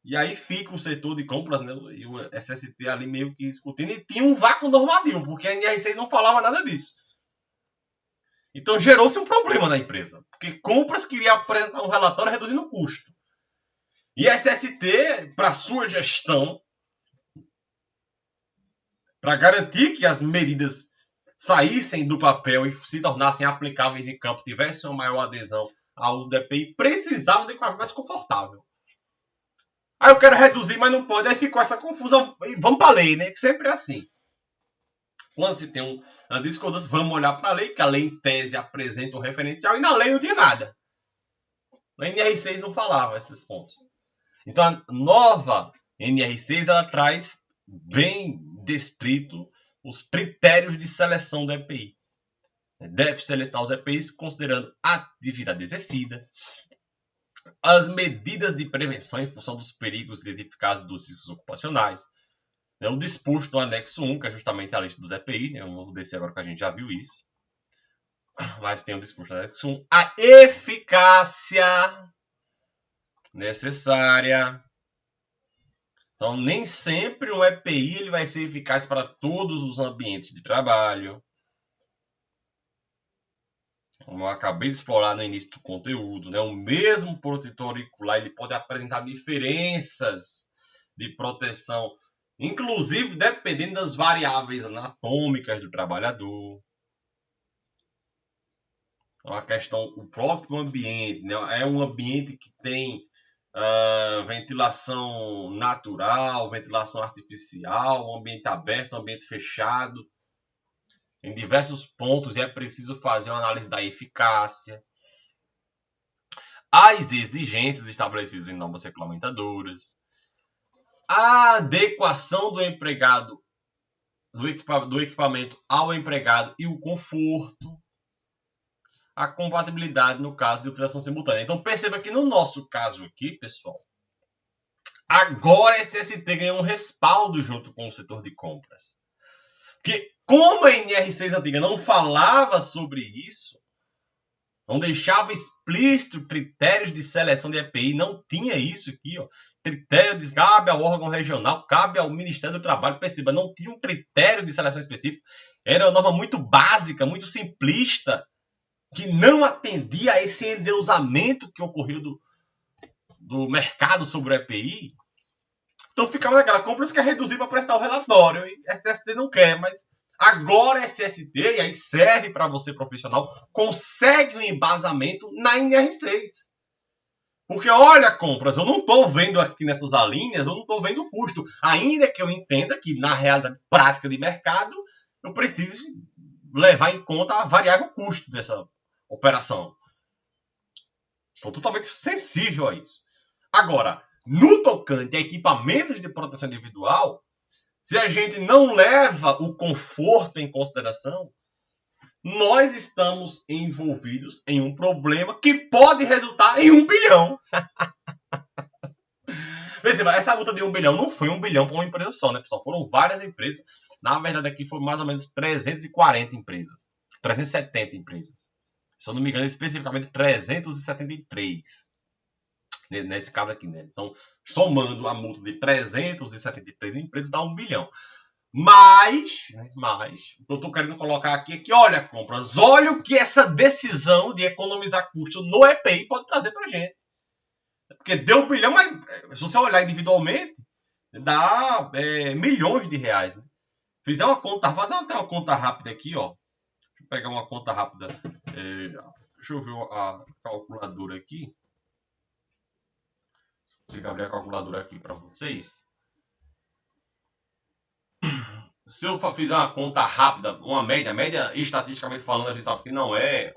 S1: E aí fica o setor de compras, né, e o SST ali meio que discutindo. E tinha um vácuo normativo, porque a NR6 não falava nada disso. Então gerou-se um problema na empresa. Porque compras queria apresentar um relatório reduzindo o custo. E a SST, para sua gestão, para garantir que as medidas saíssem do papel e se tornassem aplicáveis em campo, tivessem uma maior adesão ao uso do EPI, precisava de um equipamento mais confortável. Aí eu quero reduzir, mas não pode. Aí ficou essa confusão. E vamos para a lei, né? Que sempre é assim. Quando se tem uma discordância, vamos olhar para a lei, que a lei em tese apresenta um referencial, e na lei não tinha nada. Na NR6 não falava esses pontos. Então a nova NR6 ela traz bem descrito os critérios de seleção do EPI. Deve selecionar os EPIs considerando atividade exercida, as medidas de prevenção em função dos perigos identificados dos riscos ocupacionais, o disposto no anexo 1, que é justamente a lista dos EPIs, eu não vou descer agora que a gente já viu isso, mas tem o disposto no anexo 1, a eficácia necessária. Então, nem sempre um EPI ele vai ser eficaz para todos os ambientes de trabalho. Como eu acabei de explorar no início do conteúdo, né? O mesmo protetor auricular ele pode apresentar diferenças de proteção, inclusive dependendo das variáveis anatômicas do trabalhador. É uma questão, o próprio ambiente, né? É um ambiente que tem ventilação natural, ventilação artificial, um ambiente aberto, um ambiente fechado, em diversos pontos, e é preciso fazer uma análise da eficácia, as exigências estabelecidas em normas regulamentadoras, a adequação do empregado, do equipamento ao empregado e o conforto, a compatibilidade no caso de utilização simultânea. Então perceba que no nosso caso aqui, pessoal, agora a SST ganhou um respaldo junto com o setor de compras. Porque como a NR6 antiga não falava sobre isso, não deixava explícito critérios de seleção de EPI, não tinha isso aqui, ó. Critério de cabe ao órgão regional, cabe ao Ministério do Trabalho. Perceba, não tinha um critério de seleção específico. Era uma norma muito básica, muito simplista, que não atendia a esse endeusamento que ocorreu do mercado sobre o EPI. Então ficava naquela, compras que é reduzir para prestar o relatório. E SST não quer, mas agora a SST, e aí serve para você profissional, consegue um embasamento na NR6. Porque olha, compras, eu não estou vendo aqui nessas alíneas, eu não estou vendo o custo. Ainda que eu entenda que na realidade prática de mercado, eu preciso levar em conta a variável custo dessa operação. Estou totalmente sensível a isso. Agora, no tocante a equipamentos de proteção individual, se a gente não leva o conforto em consideração, nós estamos envolvidos em um problema que pode resultar em 1 bilhão. Perceba, essa multa de 1 bilhão não foi 1 bilhão para uma empresa só, né, pessoal? Foram várias empresas. Na verdade, aqui foram mais ou menos 340 empresas. 370 empresas. Se eu não me engano, especificamente 373. Nesse caso aqui, né? Então, somando a multa de 373 empresas, dá 1 bilhão. Mas, o que eu estou querendo colocar aqui é que, olha, compras, olha o que essa decisão de economizar custo no EPI pode trazer para a gente. Porque deu $1 bilhão, mas se você olhar individualmente, dá milhões de reais. Né? Fizer uma conta, fazer até uma conta rápida aqui, ó. Deixa eu pegar uma conta rápida. Deixa eu ver a calculadora aqui. Consigo abrir a calculadora aqui para vocês. Se eu fizer uma conta rápida, uma média, estatisticamente falando, a gente sabe que não é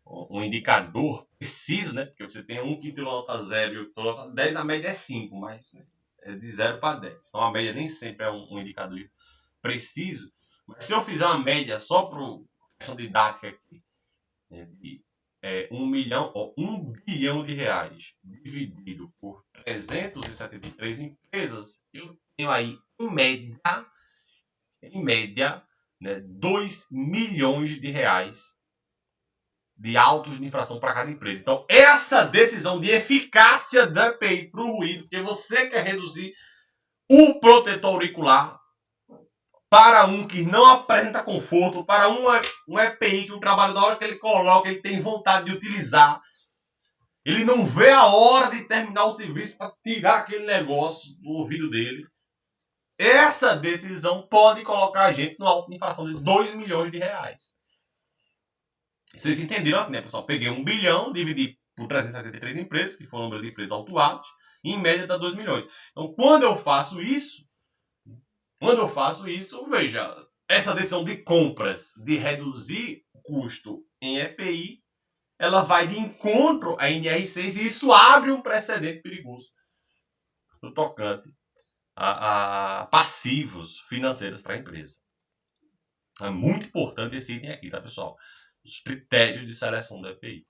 S1: um indicador preciso, né? Porque você tem um que tirou nota 0 e o tirou nota 10, a média é 5, mas né, é de 0 para 10. Então a média nem sempre é um indicador preciso. Mas se eu fizer uma média só para questão didática aqui, né, de 1 milhão ou 1 bilhão de reais dividido por 373 empresas, eu tenho aí, em média, né, 2 milhões de reais de autos de infração para cada empresa. Então, essa decisão de eficácia da EPI para o ruído, porque você quer reduzir o protetor auricular para um que não apresenta conforto, para um EPI que o trabalho da hora que ele coloca, ele tem vontade de utilizar. Ele não vê a hora de terminar o serviço para tirar aquele negócio do ouvido dele. Essa decisão pode colocar a gente no auto de infração de 2 milhões de reais. Vocês entenderam aqui, né, pessoal? Peguei 1 bilhão, dividi por 373 empresas, que foi o número de empresas autuadas, e em média dá 2 milhões. Então, quando eu faço isso, veja, essa decisão de compras, de reduzir o custo em EPI, ela vai de encontro à NR6 e isso abre um precedente perigoso no tocante a passivos financeiros para a empresa. É muito importante esse item aqui, tá, pessoal? Os critérios de seleção do EPI.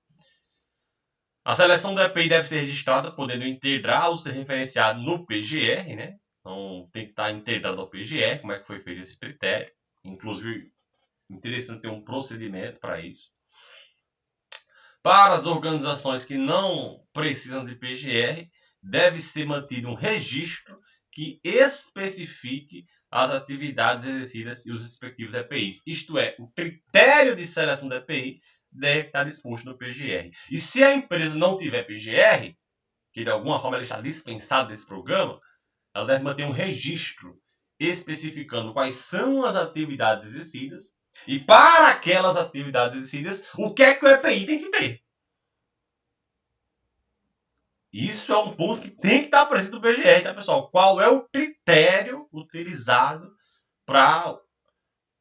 S1: A seleção do EPI deve ser registrada, podendo integrar ou ser referenciado no PGR, né? Então, tem que estar integrado ao PGR, como é que foi feito esse critério. Inclusive, interessante ter um procedimento para isso. Para as organizações que não precisam de PGR, deve ser mantido um registro que especifique as atividades exercidas e os respectivos EPIs. Isto é, o critério de seleção do EPI deve estar disposto no PGR. E se a empresa não tiver PGR, que de alguma forma ela está dispensada desse programa, ela deve manter um registro especificando quais são as atividades exercidas e para aquelas atividades exercidas, o que é que o EPI tem que ter. Isso é um ponto que tem que estar presente no PGR, tá, pessoal? Qual é o critério utilizado para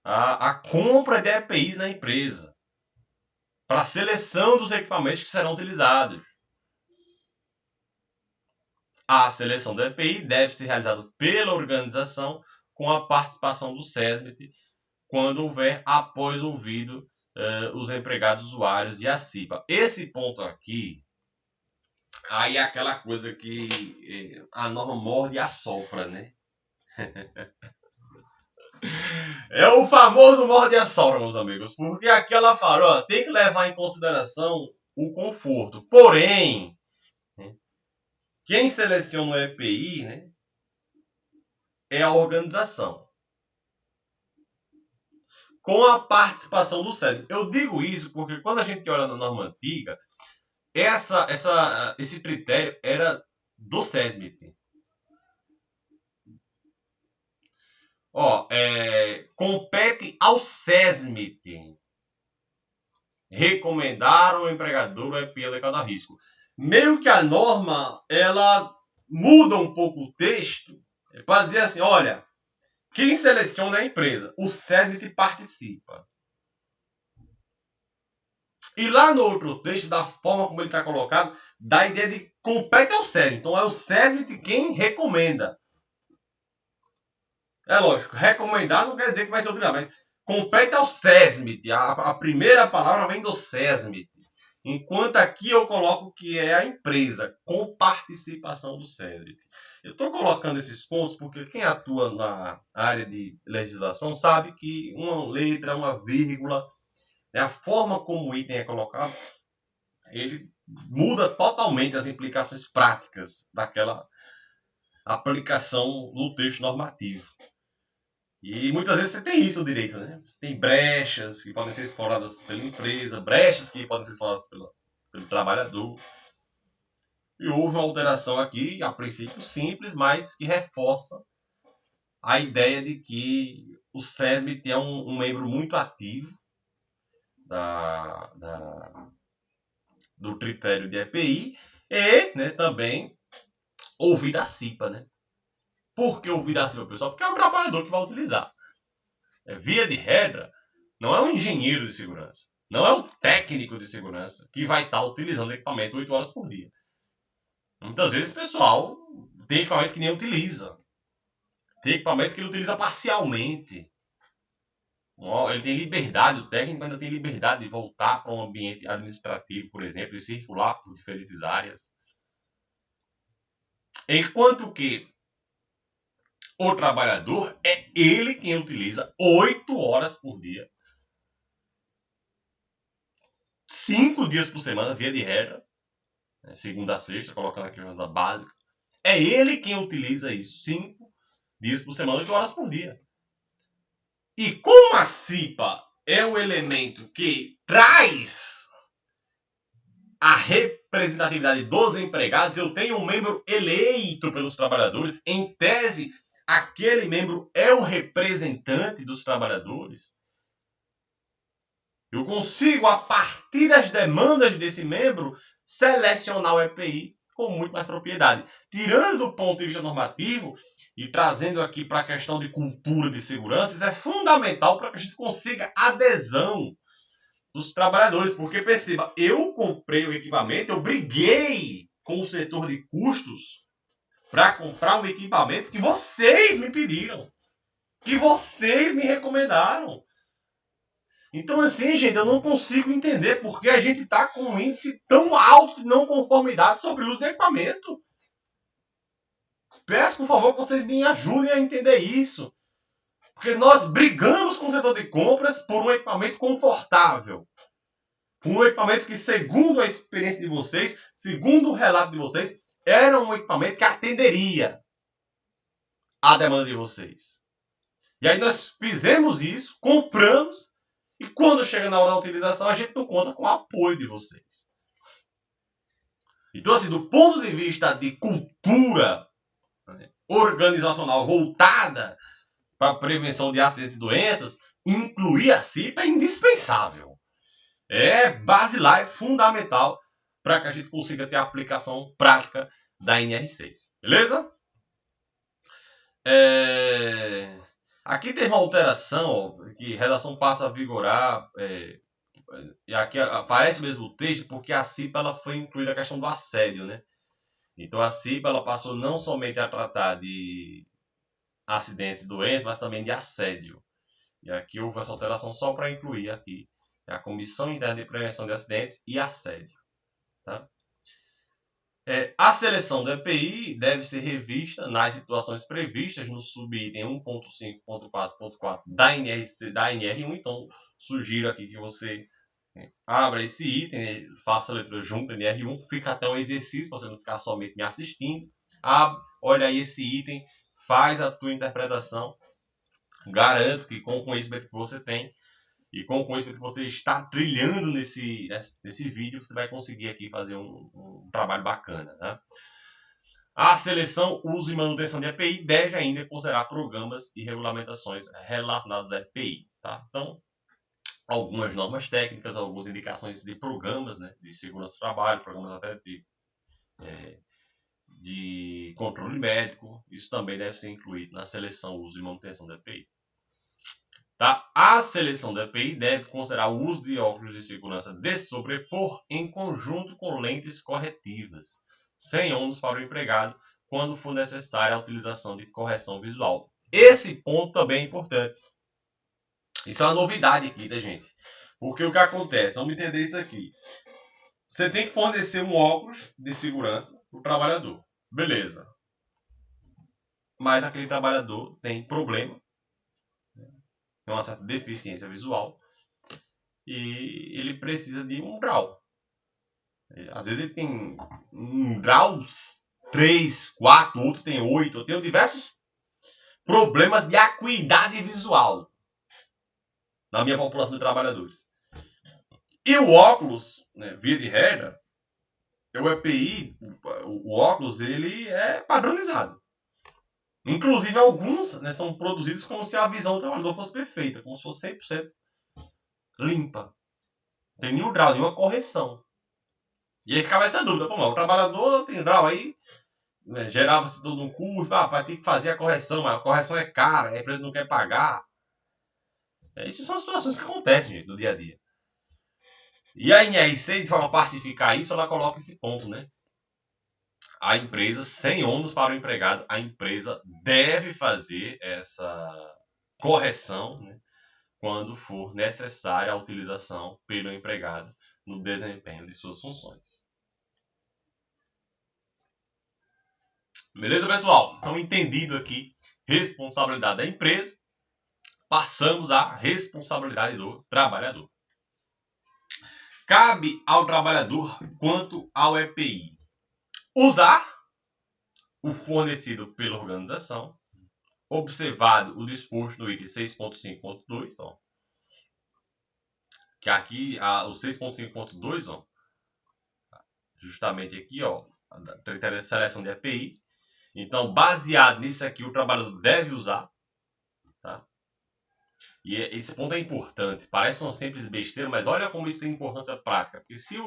S1: a compra de EPIs na empresa? Para a seleção dos equipamentos que serão utilizados. A seleção do EPI deve ser realizada pela organização com a participação do SESMIT, quando houver após ouvido os empregados usuários e a CIPA. Esse ponto aqui, aí é aquela coisa que a norma morde e assopra, né? É o famoso morde e assopra, meus amigos, porque aqui ela fala, ó, tem que levar em consideração o conforto. Porém, quem seleciona o EPI, né, é a organização. Com a participação do SESMIT. Eu digo isso porque quando a gente olha na norma antiga, esse critério era do SESMIT. Ó, compete ao SESMIT recomendar ao empregador o EPI adequado a risco. Meio que a norma, ela muda um pouco o texto para dizer assim, olha, quem seleciona é a empresa, o SESMIT participa. E lá no outro texto, da forma como ele está colocado, dá a ideia de compete ao SESMIT. Então é o SESMIT quem recomenda. É lógico, recomendar não quer dizer que vai ser utilizado, mas compete ao SESMIT. A primeira palavra vem do SESMIT. Enquanto aqui eu coloco que é a empresa, com participação do SESMIT. Eu estou colocando esses pontos porque quem atua na área de legislação sabe que uma letra, uma vírgula, a forma como o item é colocado, ele muda totalmente as implicações práticas daquela aplicação no texto normativo. E muitas vezes você tem isso no direito, né? Você tem brechas que podem ser exploradas pela empresa, brechas que podem ser exploradas pelo trabalhador. E houve uma alteração aqui, a princípio simples, mas que reforça a ideia de que o SESB tem um membro muito ativo do critério de EPI e, né, também ouvir da CIPA, né? Por que ouvir da CIPA, pessoal? Porque é o trabalhador que vai utilizar. Via de regra, não é um engenheiro de segurança, não é um técnico de segurança que vai estar utilizando o equipamento 8 horas por dia. Muitas vezes o pessoal tem equipamento que nem utiliza. Tem equipamento que ele utiliza parcialmente. Ele tem liberdade, o técnico ainda tem liberdade de voltar para um ambiente administrativo, por exemplo, e circular por diferentes áreas. Enquanto que o trabalhador é ele quem utiliza 8 horas por dia, 5 dias por semana, via de regra, segunda a sexta, colocando aqui a jornada básica. É ele quem utiliza isso, 5 dias por semana, 8 horas por dia. E como a CIPA é o elemento que traz a representatividade dos empregados, eu tenho um membro eleito pelos trabalhadores, em tese, aquele membro é o representante dos trabalhadores. Eu consigo, a partir das demandas desse membro, selecionar o EPI com muito mais propriedade. Tirando do ponto de vista normativo e trazendo aqui para a questão de cultura de segurança, isso é fundamental para que a gente consiga adesão dos trabalhadores. Porque perceba, eu comprei o equipamento, eu briguei com o setor de custos para comprar um equipamento que vocês me pediram, que vocês me recomendaram. Então, assim, gente, eu não consigo entender por que a gente está com um índice tão alto de não conformidade sobre o uso do equipamento. Peço, por favor, que vocês me ajudem a entender isso. Porque nós brigamos com o setor de compras por um equipamento confortável. Por um equipamento que, segundo a experiência de vocês, segundo o relato de vocês, era um equipamento que atenderia à demanda de vocês. E aí nós fizemos isso, compramos, e quando chega na hora da utilização, a gente não conta com o apoio de vocês. Então, assim, do ponto de vista de cultura, né, organizacional voltada para a prevenção de acidentes e doenças, incluir a CIPA é indispensável. É basilar, é fundamental para que a gente consiga ter a aplicação prática da NR6. Beleza? Aqui teve uma alteração, ó, que redação passa a vigorar, e aqui aparece o mesmo texto porque a CIPA ela foi incluída a questão do assédio, né? Então a CIPA ela passou não somente a tratar de acidentes e doenças, mas também de assédio. E aqui houve essa alteração só para incluir aqui a Comissão Interna de Prevenção de Acidentes e Assédio. Tá? A seleção do EPI deve ser revista nas situações previstas no subitem 1.5.4.4 da NR1. Então, sugiro aqui que você abra esse item, faça a letra junto, NR1, fica até um exercício, para você não ficar somente me assistindo. Olha aí esse item, faz a tua interpretação. Garanto que com o conhecimento que você tem e com o conhecimento que você está trilhando nesse vídeo, você vai conseguir aqui fazer um trabalho bacana. Né? A seleção, uso e manutenção de EPI deve ainda considerar programas e regulamentações relacionados a EPI. Tá? Então, algumas normas técnicas, algumas indicações de programas, né, de segurança do trabalho, programas até de controle médico, isso também deve ser incluído na seleção, uso e manutenção da EPI. Tá? A seleção da EPI deve considerar o uso de óculos de segurança de sobrepor em conjunto com lentes corretivas, sem ônus para o empregado, quando for necessária a utilização de correção visual. Esse ponto também é importante. Isso é uma novidade aqui, tá, gente? Porque o que acontece? Vamos entender isso aqui. Você tem que fornecer um óculos de segurança para o trabalhador. Beleza. Mas aquele trabalhador tem problema, tem uma certa deficiência visual, e ele precisa de um grau. Às vezes ele tem um grau 3, 4, outro tem 8. Eu tenho diversos problemas de acuidade visual na minha população de trabalhadores. E o óculos, né, via de regra, o EPI, o óculos, ele é padronizado. Inclusive, alguns, né, são produzidos como se a visão do trabalhador fosse perfeita, como se fosse 100% limpa. Não tem nenhum grau, nenhuma correção. E aí ficava essa dúvida, pô, mas o trabalhador tem grau aí, né, gerava-se todo um custo, vai ter que fazer a correção, mas a correção é cara, a empresa não quer pagar. Essas são situações que acontecem, gente, no dia a dia. E a NRC, de forma a pacificar isso, ela coloca esse ponto, né? A empresa, sem ônus para o empregado, a empresa deve fazer essa correção, né, quando for necessária a utilização pelo empregado no desempenho de suas funções. Beleza, pessoal? Então, entendido aqui responsabilidade da empresa, passamos à responsabilidade do trabalhador. Cabe ao trabalhador quanto ao EPI usar o fornecido pela organização, observado o disposto no item 6.5.2, que aqui o 6.5.2, justamente aqui, critério de seleção de EPI. Então, baseado nisso aqui, o trabalhador deve usar, tá? E esse ponto é importante. Parece uma simples besteira, mas olha como isso tem importância prática. Porque se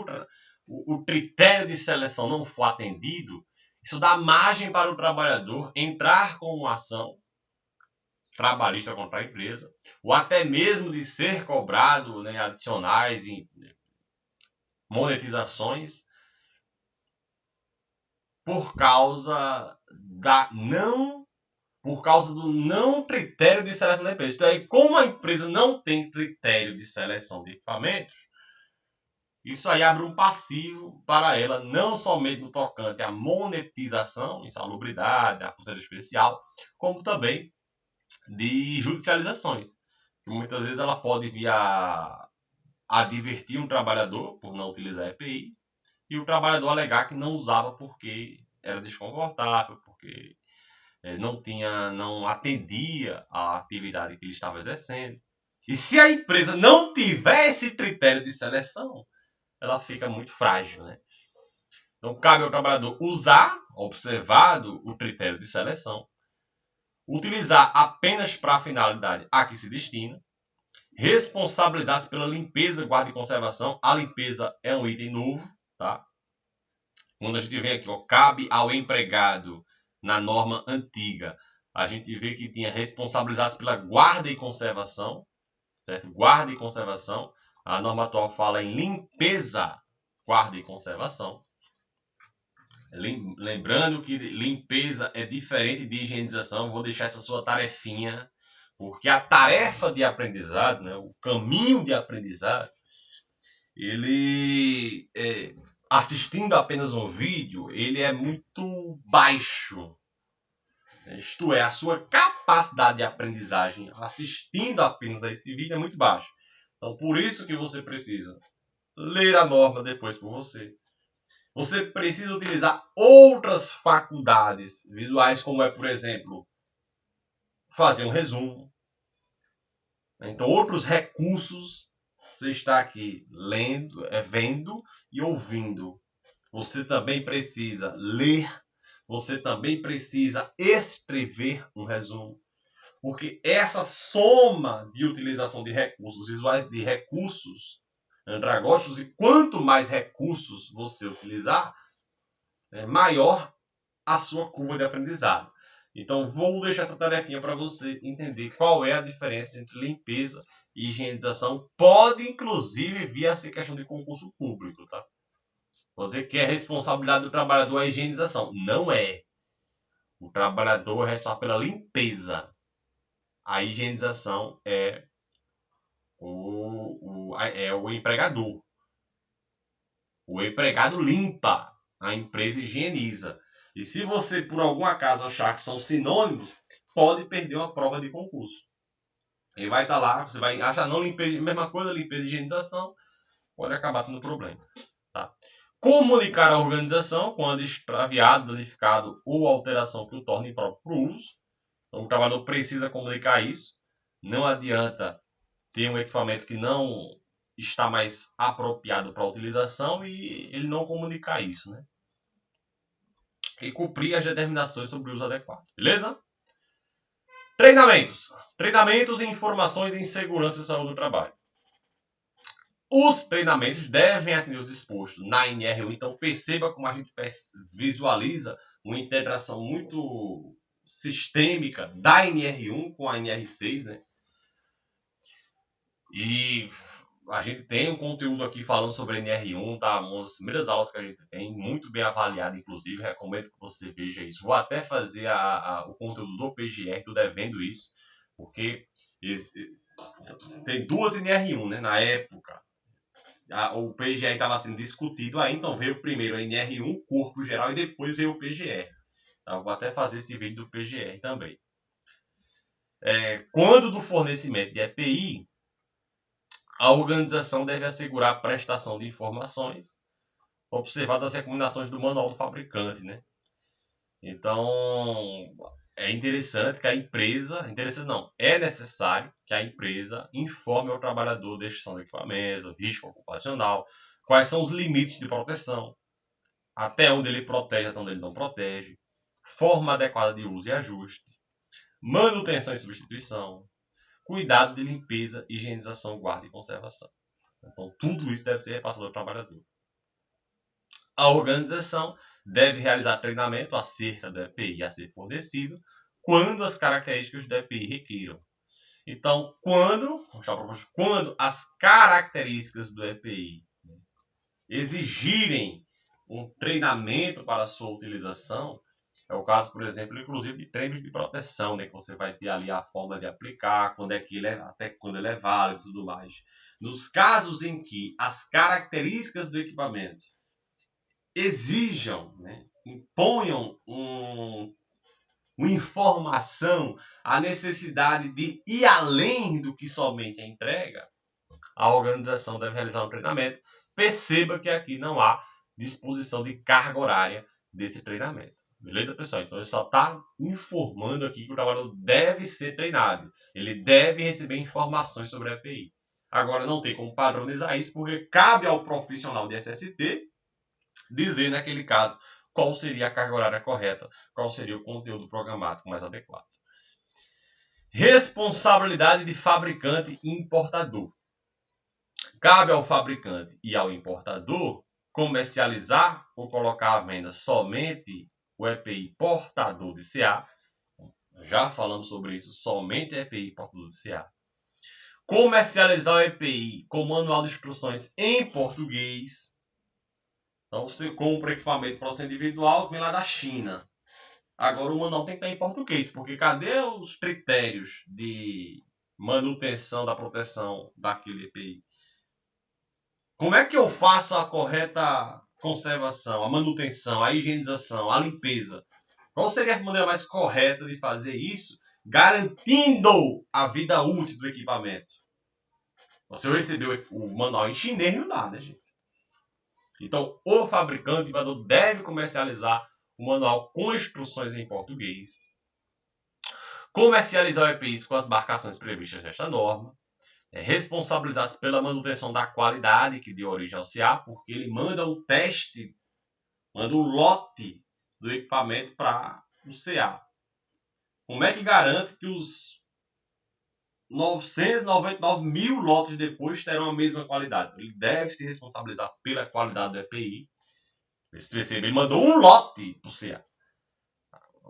S1: o critério de seleção não for atendido, isso dá margem para o trabalhador entrar com uma ação trabalhista contra a empresa, ou até mesmo de ser cobrado, né, adicionais em monetizações por causa do não critério de seleção da empresa. Então, aí, como a empresa não tem critério de seleção de equipamentos, isso aí abre um passivo para ela, não somente no tocante à monetização, insalubridade, a custeio especial, como também de judicializações. Muitas vezes ela pode vir a advertir um trabalhador por não utilizar EPI e o trabalhador alegar que não usava porque era desconfortável, porque não atendia à atividade que ele estava exercendo. E se a empresa não tiver esse critério de seleção, ela fica muito frágil, né? Então, cabe ao trabalhador usar, observado o critério de seleção, utilizar apenas para a finalidade a que se destina, responsabilizar-se pela limpeza, guarda e conservação. A limpeza é um item novo, tá? Quando a gente vem aqui, cabe ao empregado, na norma antiga, a gente vê que tinha responsabilizar-se pela guarda e conservação, certo? Guarda e conservação. A norma atual fala em limpeza, guarda e conservação. Lembrando que limpeza é diferente de higienização. Vou deixar essa sua tarefinha, porque a tarefa de aprendizado, né, o caminho de aprendizado, ele, assistindo apenas um vídeo, ele é muito baixo. Isto é, a sua capacidade de aprendizagem assistindo apenas a esse vídeo é muito baixa. Então, por isso que você precisa ler a norma depois por você. Você precisa utilizar outras faculdades visuais, como é, por exemplo, fazer um resumo. Então, outros recursos, você está aqui lendo, vendo e ouvindo. Você também precisa ler, você também precisa escrever um resumo. Porque essa soma de utilização de recursos visuais, de recursos andragógicos, e quanto mais recursos você utilizar, maior a sua curva de aprendizado. Então, vou deixar essa tarefinha para você entender qual é a diferença entre limpeza e higienização. Pode, inclusive, vir a ser questão de concurso público, tá? Você quer responsabilidade do trabalhador a higienização. Não é. O trabalhador é responsável pela limpeza. A higienização é o empregador. O empregado limpa, a empresa higieniza. E se você, por algum acaso, achar que são sinônimos, pode perder uma prova de concurso. Ele vai estar lá, você vai achar não limpeza, mesma coisa, limpeza e higienização, pode acabar tendo problema. Tá? Comunicar a organização quando extraviado, danificado ou alteração que o torne impróprio para o uso. Então o trabalhador precisa comunicar isso. Não adianta ter um equipamento que não está mais apropriado para a utilização e ele não comunicar isso, né? E cumprir as determinações sobre o uso adequado. Beleza? Treinamentos. Treinamentos e informações em segurança e saúde do trabalho. Os treinamentos devem atender o disposto na NR1, então perceba como a gente visualiza uma integração muito sistêmica da NR1 com a NR6, né? E a gente tem um conteúdo aqui falando sobre a NR1, tá? Uma das primeiras aulas que a gente tem, muito bem avaliada, inclusive, recomendo que você veja isso. Vou até fazer o conteúdo do PGR, estou devendo isso, porque tem duas NR1, né? Na época, o PGR estava sendo discutido aí, então veio primeiro a NR1, corpo geral, e depois veio o PGR. Então, vou até fazer esse vídeo do PGR também. Quando do fornecimento de EPI, a organização deve assegurar a prestação de informações observadas as recomendações do manual do fabricante, né? Então, é interessante que a empresa, é necessário que a empresa informe ao trabalhador da extinção do equipamento, risco ocupacional, quais são os limites de proteção, até onde ele protege, até onde ele não protege, forma adequada de uso e ajuste, manutenção e substituição, cuidado de limpeza, higienização, guarda e conservação. Então, tudo isso deve ser repassado ao trabalhador. A organização deve realizar treinamento acerca do EPI a ser fornecido quando as características do EPI requiram. Então, quando as características do EPI exigirem um treinamento para a sua utilização, é o caso, por exemplo, inclusive de treinos de proteção, né, que você vai ter ali a forma de aplicar, quando é que ele até quando ele é válido e tudo mais. Nos casos em que as características do equipamento exijam, né, imponham uma informação, a necessidade de ir além do que somente a entrega, a organização deve realizar um treinamento. Perceba que aqui não há disposição de carga horária desse treinamento. Beleza, pessoal? Então, ele só está informando aqui que o trabalhador deve ser treinado. Ele deve receber informações sobre a EPI. Agora, não tem como padronizar isso, porque cabe ao profissional de SST dizer, naquele caso, qual seria a carga horária correta, qual seria o conteúdo programático mais adequado. Responsabilidade de fabricante e importador. Cabe ao fabricante e ao importador comercializar ou colocar à venda somente o EPI portador de CA. Já falamos sobre isso, somente EPI portador de CA. Comercializar o EPI com manual de instruções em português. Então, você compra equipamento para você individual que vem lá da China. Agora, o manual tem que estar em português, porque cadê os critérios de manutenção da proteção daquele EPI? Como é que eu faço a correta conservação, a manutenção, a higienização, a limpeza? Qual seria a maneira mais correta de fazer isso, garantindo a vida útil do equipamento? Se eu receber o manual em chinês, não dá, né, gente? Então, o fabricante, o importador, deve comercializar o manual com instruções em português, comercializar o EPIs com as marcações previstas nesta norma, responsabilizar-se pela manutenção da qualidade que deu origem ao CA, porque ele manda um teste, manda um lote do equipamento para o CA. Como é que garante que os 999 mil lotes depois terão a mesma qualidade? Ele deve se responsabilizar pela qualidade do EPI. Esse terceiro, ele mandou um lote para o CA.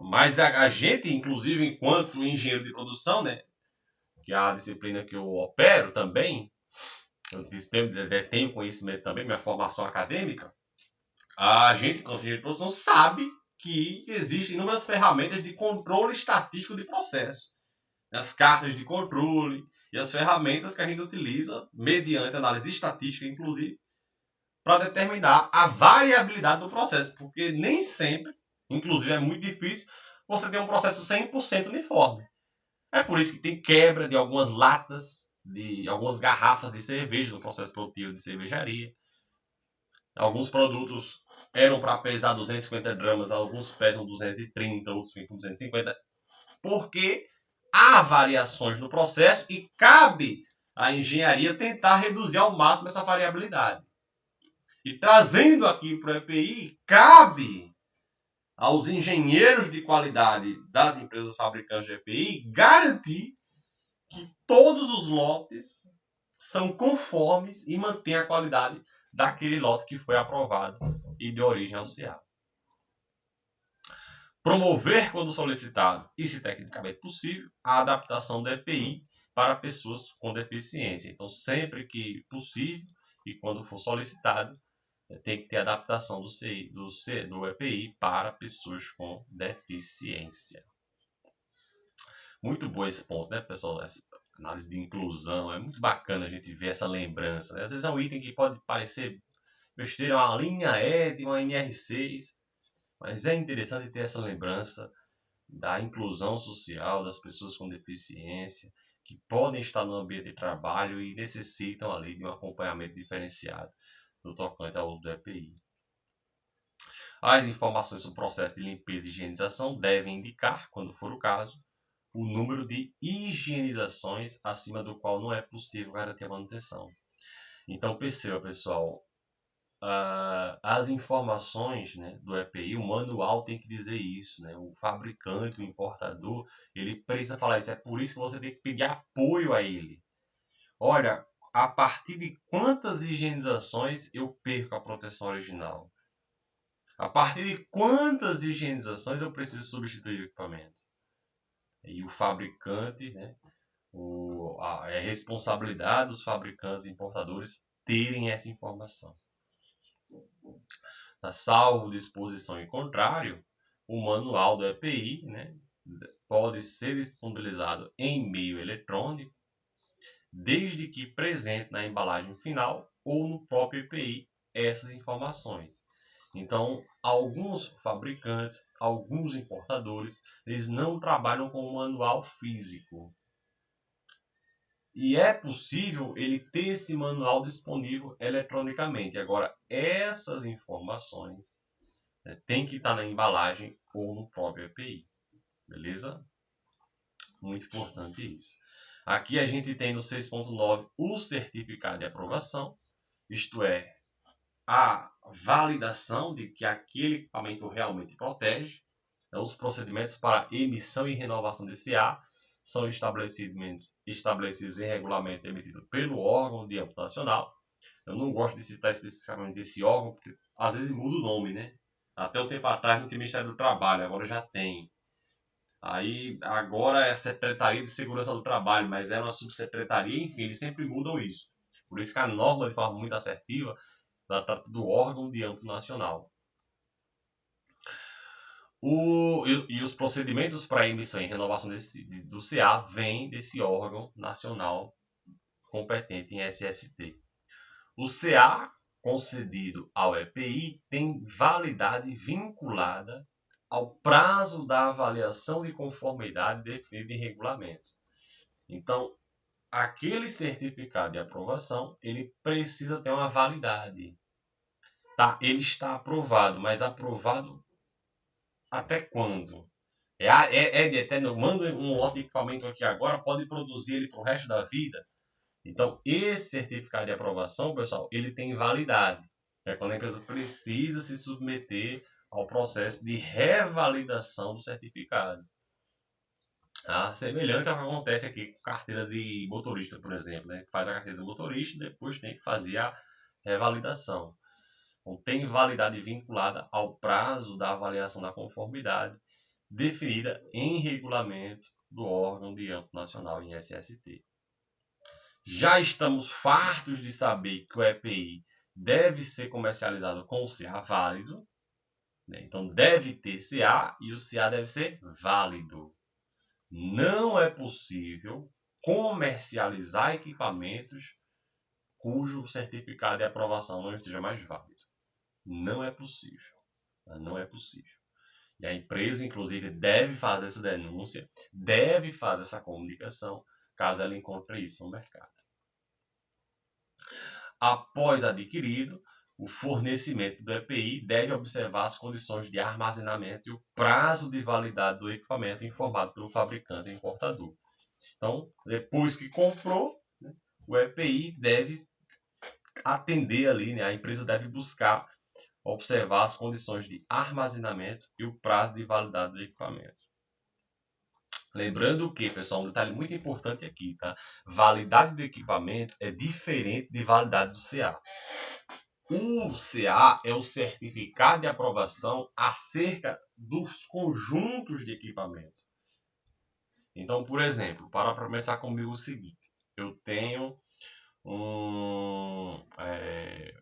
S1: Mas a gente, inclusive, enquanto engenheiro de produção, né, que é a disciplina que eu opero também, eu tenho conhecimento também, minha formação acadêmica, a gente, enquanto engenheiro de produção, sabe que existem inúmeras ferramentas de controle estatístico de processo. As cartas de controle e as ferramentas que a gente utiliza, mediante análise estatística, inclusive, para determinar a variabilidade do processo, porque nem sempre, inclusive é muito difícil, você ter um processo 100% uniforme. É por isso que tem quebra de algumas latas, de algumas garrafas de cerveja no processo produtivo de cervejaria. Alguns produtos eram para pesar 250 gramas, alguns pesam 230, outros ficam 250. porque há variações no processo e cabe à engenharia tentar reduzir ao máximo essa variabilidade. E trazendo aqui para o EPI, cabe aos engenheiros de qualidade das empresas fabricantes de EPI garantir que todos os lotes são conformes e mantêm a qualidade daquele lote que foi aprovado e de origem ao CA. Promover, quando solicitado e se tecnicamente possível, a adaptação do EPI para pessoas com deficiência. Então, sempre que possível e quando for solicitado, tem que ter adaptação do EPI para pessoas com deficiência. Muito bom esse ponto, né, pessoal? Essa análise de inclusão. É muito bacana a gente ver essa lembrança, né? Às vezes é um item que pode parecer besteira, uma linha E de uma NR6, mas é interessante ter essa lembrança da inclusão social das pessoas com deficiência, que podem estar no ambiente de trabalho e necessitam ali de um acompanhamento diferenciado no tocante ao uso do EPI. As informações sobre o processo de limpeza e higienização devem indicar, quando for o caso, o número de higienizações acima do qual não é possível garantir a manutenção. Então, perceba, pessoal, as informações, né, do EPI, o manual tem que dizer isso, né? O fabricante, o importador, ele precisa falar isso. É por isso que você tem que pedir apoio a ele. Olha, a partir de quantas higienizações eu perco a proteção original? A partir de quantas higienizações eu preciso substituir o equipamento? E o fabricante, né, é responsabilidade dos fabricantes e importadores terem essa informação. Salvo disposição em contrário, o manual do EPI, né, pode ser disponibilizado em meio eletrônico, desde que presente na embalagem final ou no próprio EPI essas informações. Então, alguns fabricantes, alguns importadores, eles não trabalham com um manual físico. E é possível ele ter esse manual disponível eletronicamente. Agora, essas informações, né, tem que estar na embalagem ou no próprio EPI. Beleza? Muito importante isso. Aqui a gente tem no 6.9 o certificado de aprovação, isto é, a validação de que aquele equipamento realmente protege. Os procedimentos para emissão e renovação desse CA são estabelecidos em regulamento emitido pelo órgão de âmbito nacional. Eu não gosto de citar especificamente esse órgão, porque às vezes muda o nome, né? Até um tempo atrás não tinha Ministério do Trabalho, agora já tem. Aí agora é Secretaria de Segurança do Trabalho, mas é uma subsecretaria, enfim, eles sempre mudam isso. Por isso que a norma, de forma muito assertiva, trata do órgão de âmbito nacional. E os procedimentos para emissão e renovação do CA vêm desse órgão nacional competente em SST. O CA concedido ao EPI tem validade vinculada ao prazo da avaliação de conformidade definida em regulamento. Então, aquele certificado de aprovação, ele precisa ter uma validade. Tá? Ele está aprovado, mas aprovado até quando? Manda um lote de equipamento aqui agora, pode produzir ele para o resto da vida? Então, esse certificado de aprovação, pessoal, ele tem validade. É quando a empresa precisa se submeter ao processo de revalidação do certificado. Semelhante ao que acontece aqui com carteira de motorista, por exemplo, né? Faz a carteira de motorista e depois tem que fazer a revalidação. Então, tem validade vinculada ao prazo da avaliação da conformidade definida em regulamento do órgão de âmbito nacional em SST. Já estamos fartos de saber que o EPI deve ser comercializado com o CA válido, né? Então deve ter CA e o CA deve ser válido. Não é possível comercializar equipamentos cujo certificado de aprovação não esteja mais válido. Não é possível. Não é possível. E a empresa, inclusive, deve fazer essa denúncia, deve fazer essa comunicação, caso ela encontre isso no mercado. Após adquirido,
S2: o fornecimento do EPI deve observar as condições de armazenamento e o prazo de validade do equipamento informado pelo fabricante e importador. Então, depois que comprou, né, o EPI deve atender ali, né, a empresa deve buscar observar as condições de armazenamento e o prazo de validade do equipamento. Lembrando que, pessoal, um detalhe muito importante aqui, tá? Validade do equipamento é diferente de validade do CA. O CA é o certificado de aprovação acerca dos conjuntos de equipamento. Então, por exemplo, para começar comigo o seguinte, eu tenho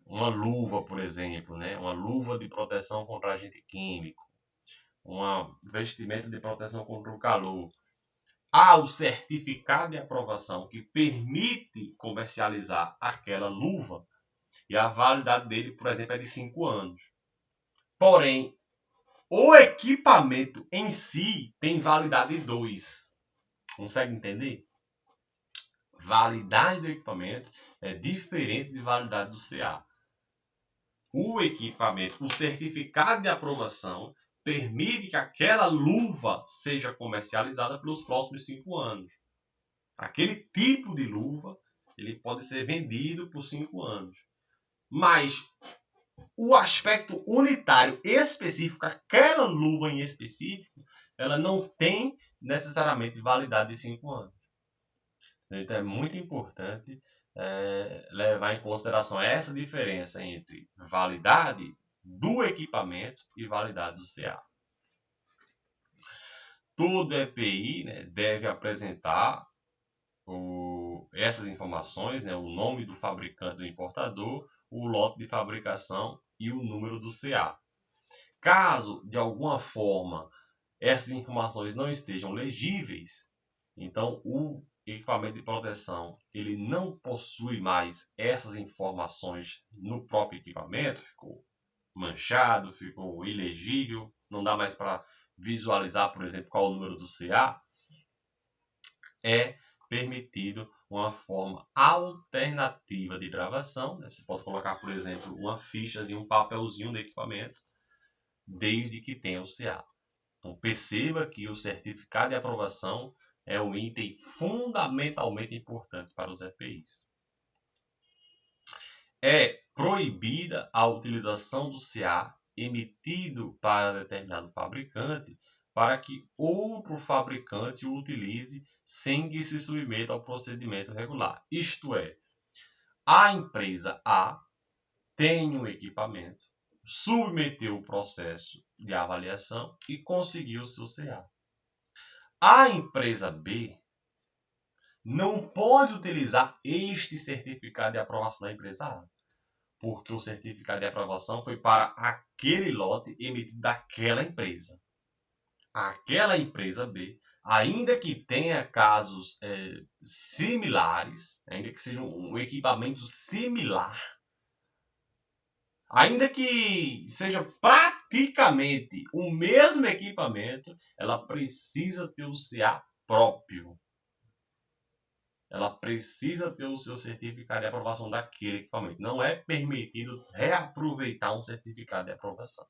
S2: uma luva, por exemplo, né? Uma luva de proteção contra agente químico, um vestimenta de proteção contra o calor. Há o certificado de aprovação que permite comercializar aquela luva e a validade dele, por exemplo, é de 5 anos. Porém, o equipamento em si tem validade de 2. Consegue entender? Validade do equipamento é diferente de validade do CA. O equipamento, o certificado de aprovação permite que aquela luva seja comercializada pelos próximos 5 anos. Aquele tipo de luva, ele pode ser vendido por 5 anos. Mas o aspecto unitário específico, aquela luva em específico, ela não tem necessariamente validade de 5 anos. Então é muito importante levar em consideração essa diferença entre validade do equipamento e validade do CA. Todo EPI, né, deve apresentar essas informações, né, o nome do fabricante do importador, o lote de fabricação e o número do CA. Caso, de alguma forma, essas informações não estejam legíveis, então o equipamento de proteção ele não possui mais essas informações no próprio equipamento, ficou manchado, ficou ilegível, não dá mais para visualizar, por exemplo, qual é o número do CA, é permitido uma forma alternativa de gravação. Você pode colocar, por exemplo, uma ficha e um papelzinho do equipamento, desde que tenha o CA. Então, perceba que o certificado de aprovação é um item fundamentalmente importante para os EPIs. É proibida a utilização do CA emitido para determinado fabricante para que outro fabricante o utilize sem que se submeta ao procedimento regular. Isto é, a empresa A tem um equipamento, submeteu o processo de avaliação e conseguiu o seu CA. A empresa B não pode utilizar este certificado de aprovação da empresa A, porque o certificado de aprovação foi para aquele lote emitido daquela empresa. Aquela empresa B, ainda que tenha casos similares, ainda que seja um equipamento similar, ainda que seja praticamente o mesmo equipamento, ela precisa ter o CA próprio. Ela precisa ter o seu certificado de aprovação daquele equipamento. Não é permitido reaproveitar um certificado de aprovação.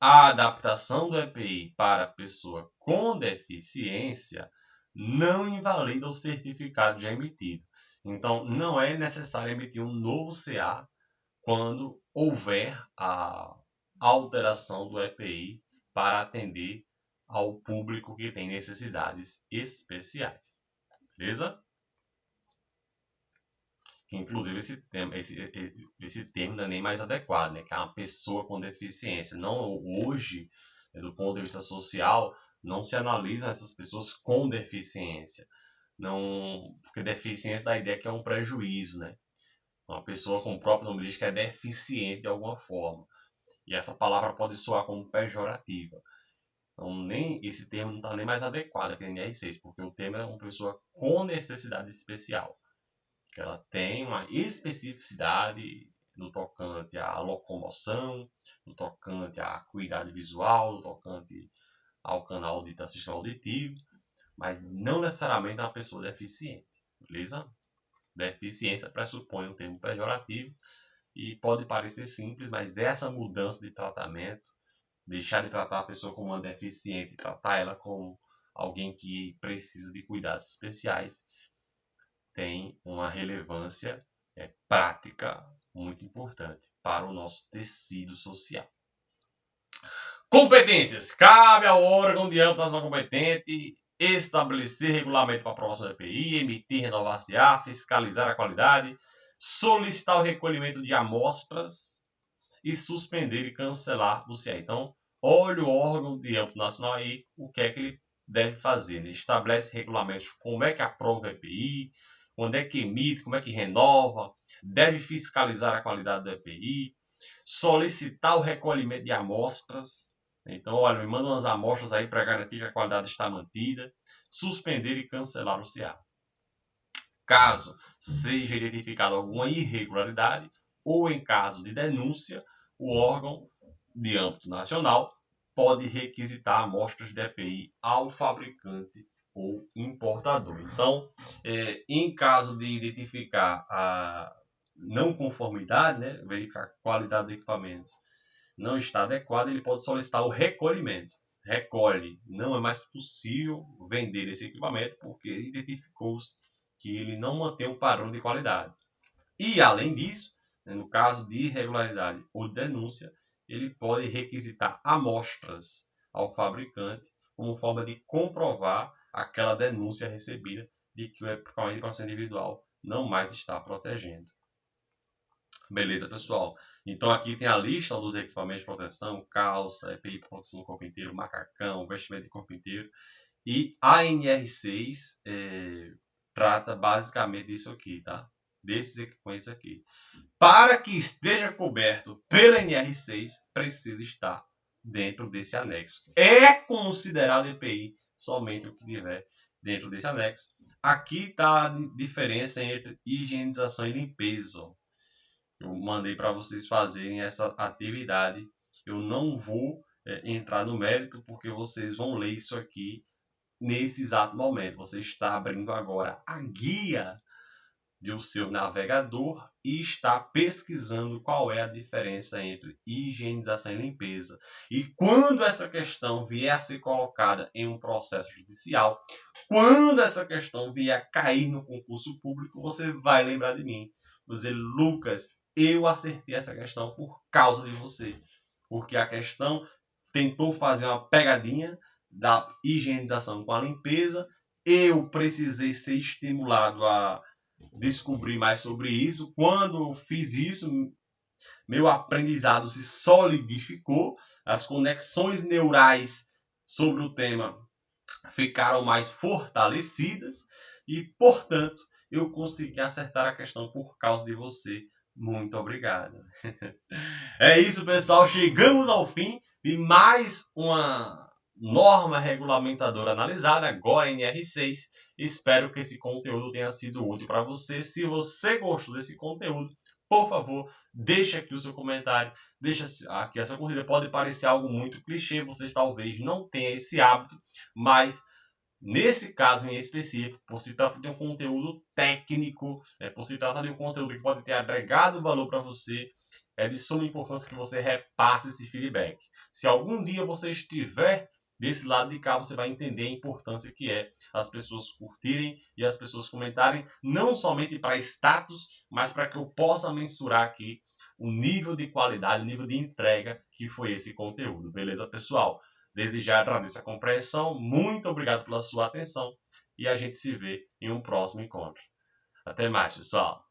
S2: A adaptação do EPI para pessoa com deficiência não invalida o certificado já emitido. Então, não é necessário emitir um novo CA quando houver a alteração do EPI para atender ao público que tem necessidades especiais. Beleza? Inclusive, esse termo não é nem mais adequado, né? Que é uma pessoa com deficiência. Não, hoje, do ponto de vista social, não se analisam essas pessoas com deficiência. Não, porque deficiência dá a ideia que é um prejuízo, né? Uma pessoa, como o próprio nome diz, que é deficiente de alguma forma. E essa palavra pode soar como pejorativa. Então, esse termo não está nem mais adequado que NR6, porque o termo é uma pessoa com necessidade especial. Que ela tem uma especificidade no tocante à locomoção, no tocante à acuidade visual, no tocante ao canal de sistema auditivo, mas não necessariamente é uma pessoa deficiente, beleza? Deficiência pressupõe um termo pejorativo e pode parecer simples, mas essa mudança de tratamento, deixar de tratar a pessoa como uma deficiente e tratar ela como alguém que precisa de cuidados especiais, tem uma relevância prática muito importante para o nosso tecido social. Competências. Cabe ao órgão de âmbito nacional competente estabelecer regulamento para a aprovação da EPI, emitir, renovar CA, fiscalizar a qualidade, solicitar o recolhimento de amostras e suspender e cancelar o CA. Então, olha o órgão de âmbito nacional aí, o que é que ele deve fazer. Né? Estabelece regulamentos, como é que aprova a EPI, quando é que emite, como é que renova, deve fiscalizar a qualidade da EPI, solicitar o recolhimento de amostras. Então, olha, me manda umas amostras aí para garantir que a qualidade está mantida, suspender e cancelar o CA. Caso seja identificada alguma irregularidade ou em caso de denúncia, o órgão de âmbito nacional pode requisitar amostras de EPI ao fabricante ou importador. Então, em caso de identificar a não conformidade, né, verificar a qualidade do equipamento não está adequada, ele pode solicitar o recolhimento. Recolhe. Não é mais possível vender esse equipamento porque identificou-se que ele não mantém um padrão de qualidade. E, além disso, no caso de irregularidade ou denúncia, ele pode requisitar amostras ao fabricante como forma de comprovar aquela denúncia recebida de que o equipamento de proteção individual não mais está protegendo. Beleza, pessoal? Então aqui tem a lista dos equipamentos de proteção, calça, EPI para proteção do corpo inteiro, macacão, vestimento de corpo inteiro. E a NR6 trata basicamente disso aqui, tá? Desses equipamentos aqui. Para que esteja coberto pela NR6, precisa estar dentro desse anexo. É considerado EPI somente o que tiver dentro desse anexo. Aqui está a diferença entre higienização e limpeza. Eu mandei para vocês fazerem essa atividade. Eu não vou entrar no mérito, porque vocês vão ler isso aqui nesse exato momento. Você está abrindo agora a guia do seu navegador e está pesquisando qual é a diferença entre higienização e limpeza. E quando essa questão vier a ser colocada em um processo judicial, quando essa questão vier a cair no concurso público, você vai lembrar de mim. Vou dizer, Lucas, eu acertei essa questão por causa de você. Porque a questão tentou fazer uma pegadinha da higienização com a limpeza. Eu precisei ser estimulado a descobrir mais sobre isso. Quando eu fiz isso, meu aprendizado se solidificou. As conexões neurais sobre o tema ficaram mais fortalecidas. E, portanto, eu consegui acertar a questão por causa de você. Muito obrigado. É isso, pessoal. Chegamos ao fim de mais uma norma regulamentadora analisada, agora em NR6. Espero que esse conteúdo tenha sido útil para você. Se você gostou desse conteúdo, por favor, deixe aqui o seu comentário. Deixa aqui essa corrida. Pode parecer algo muito clichê, vocês talvez não tenham esse hábito, mas nesse caso em específico, por se tratar de um conteúdo técnico, por se tratar de um conteúdo que pode ter agregado valor para você, é de suma importância que você repasse esse feedback. Se algum dia você estiver desse lado de cá, você vai entender a importância que é as pessoas curtirem e as pessoas comentarem, não somente para status, mas para que eu possa mensurar aqui o nível de qualidade, o nível de entrega que foi esse conteúdo. Beleza, pessoal? Desde já agradeço a compreensão, muito obrigado pela sua atenção e a gente se vê em um próximo encontro. Até mais, pessoal!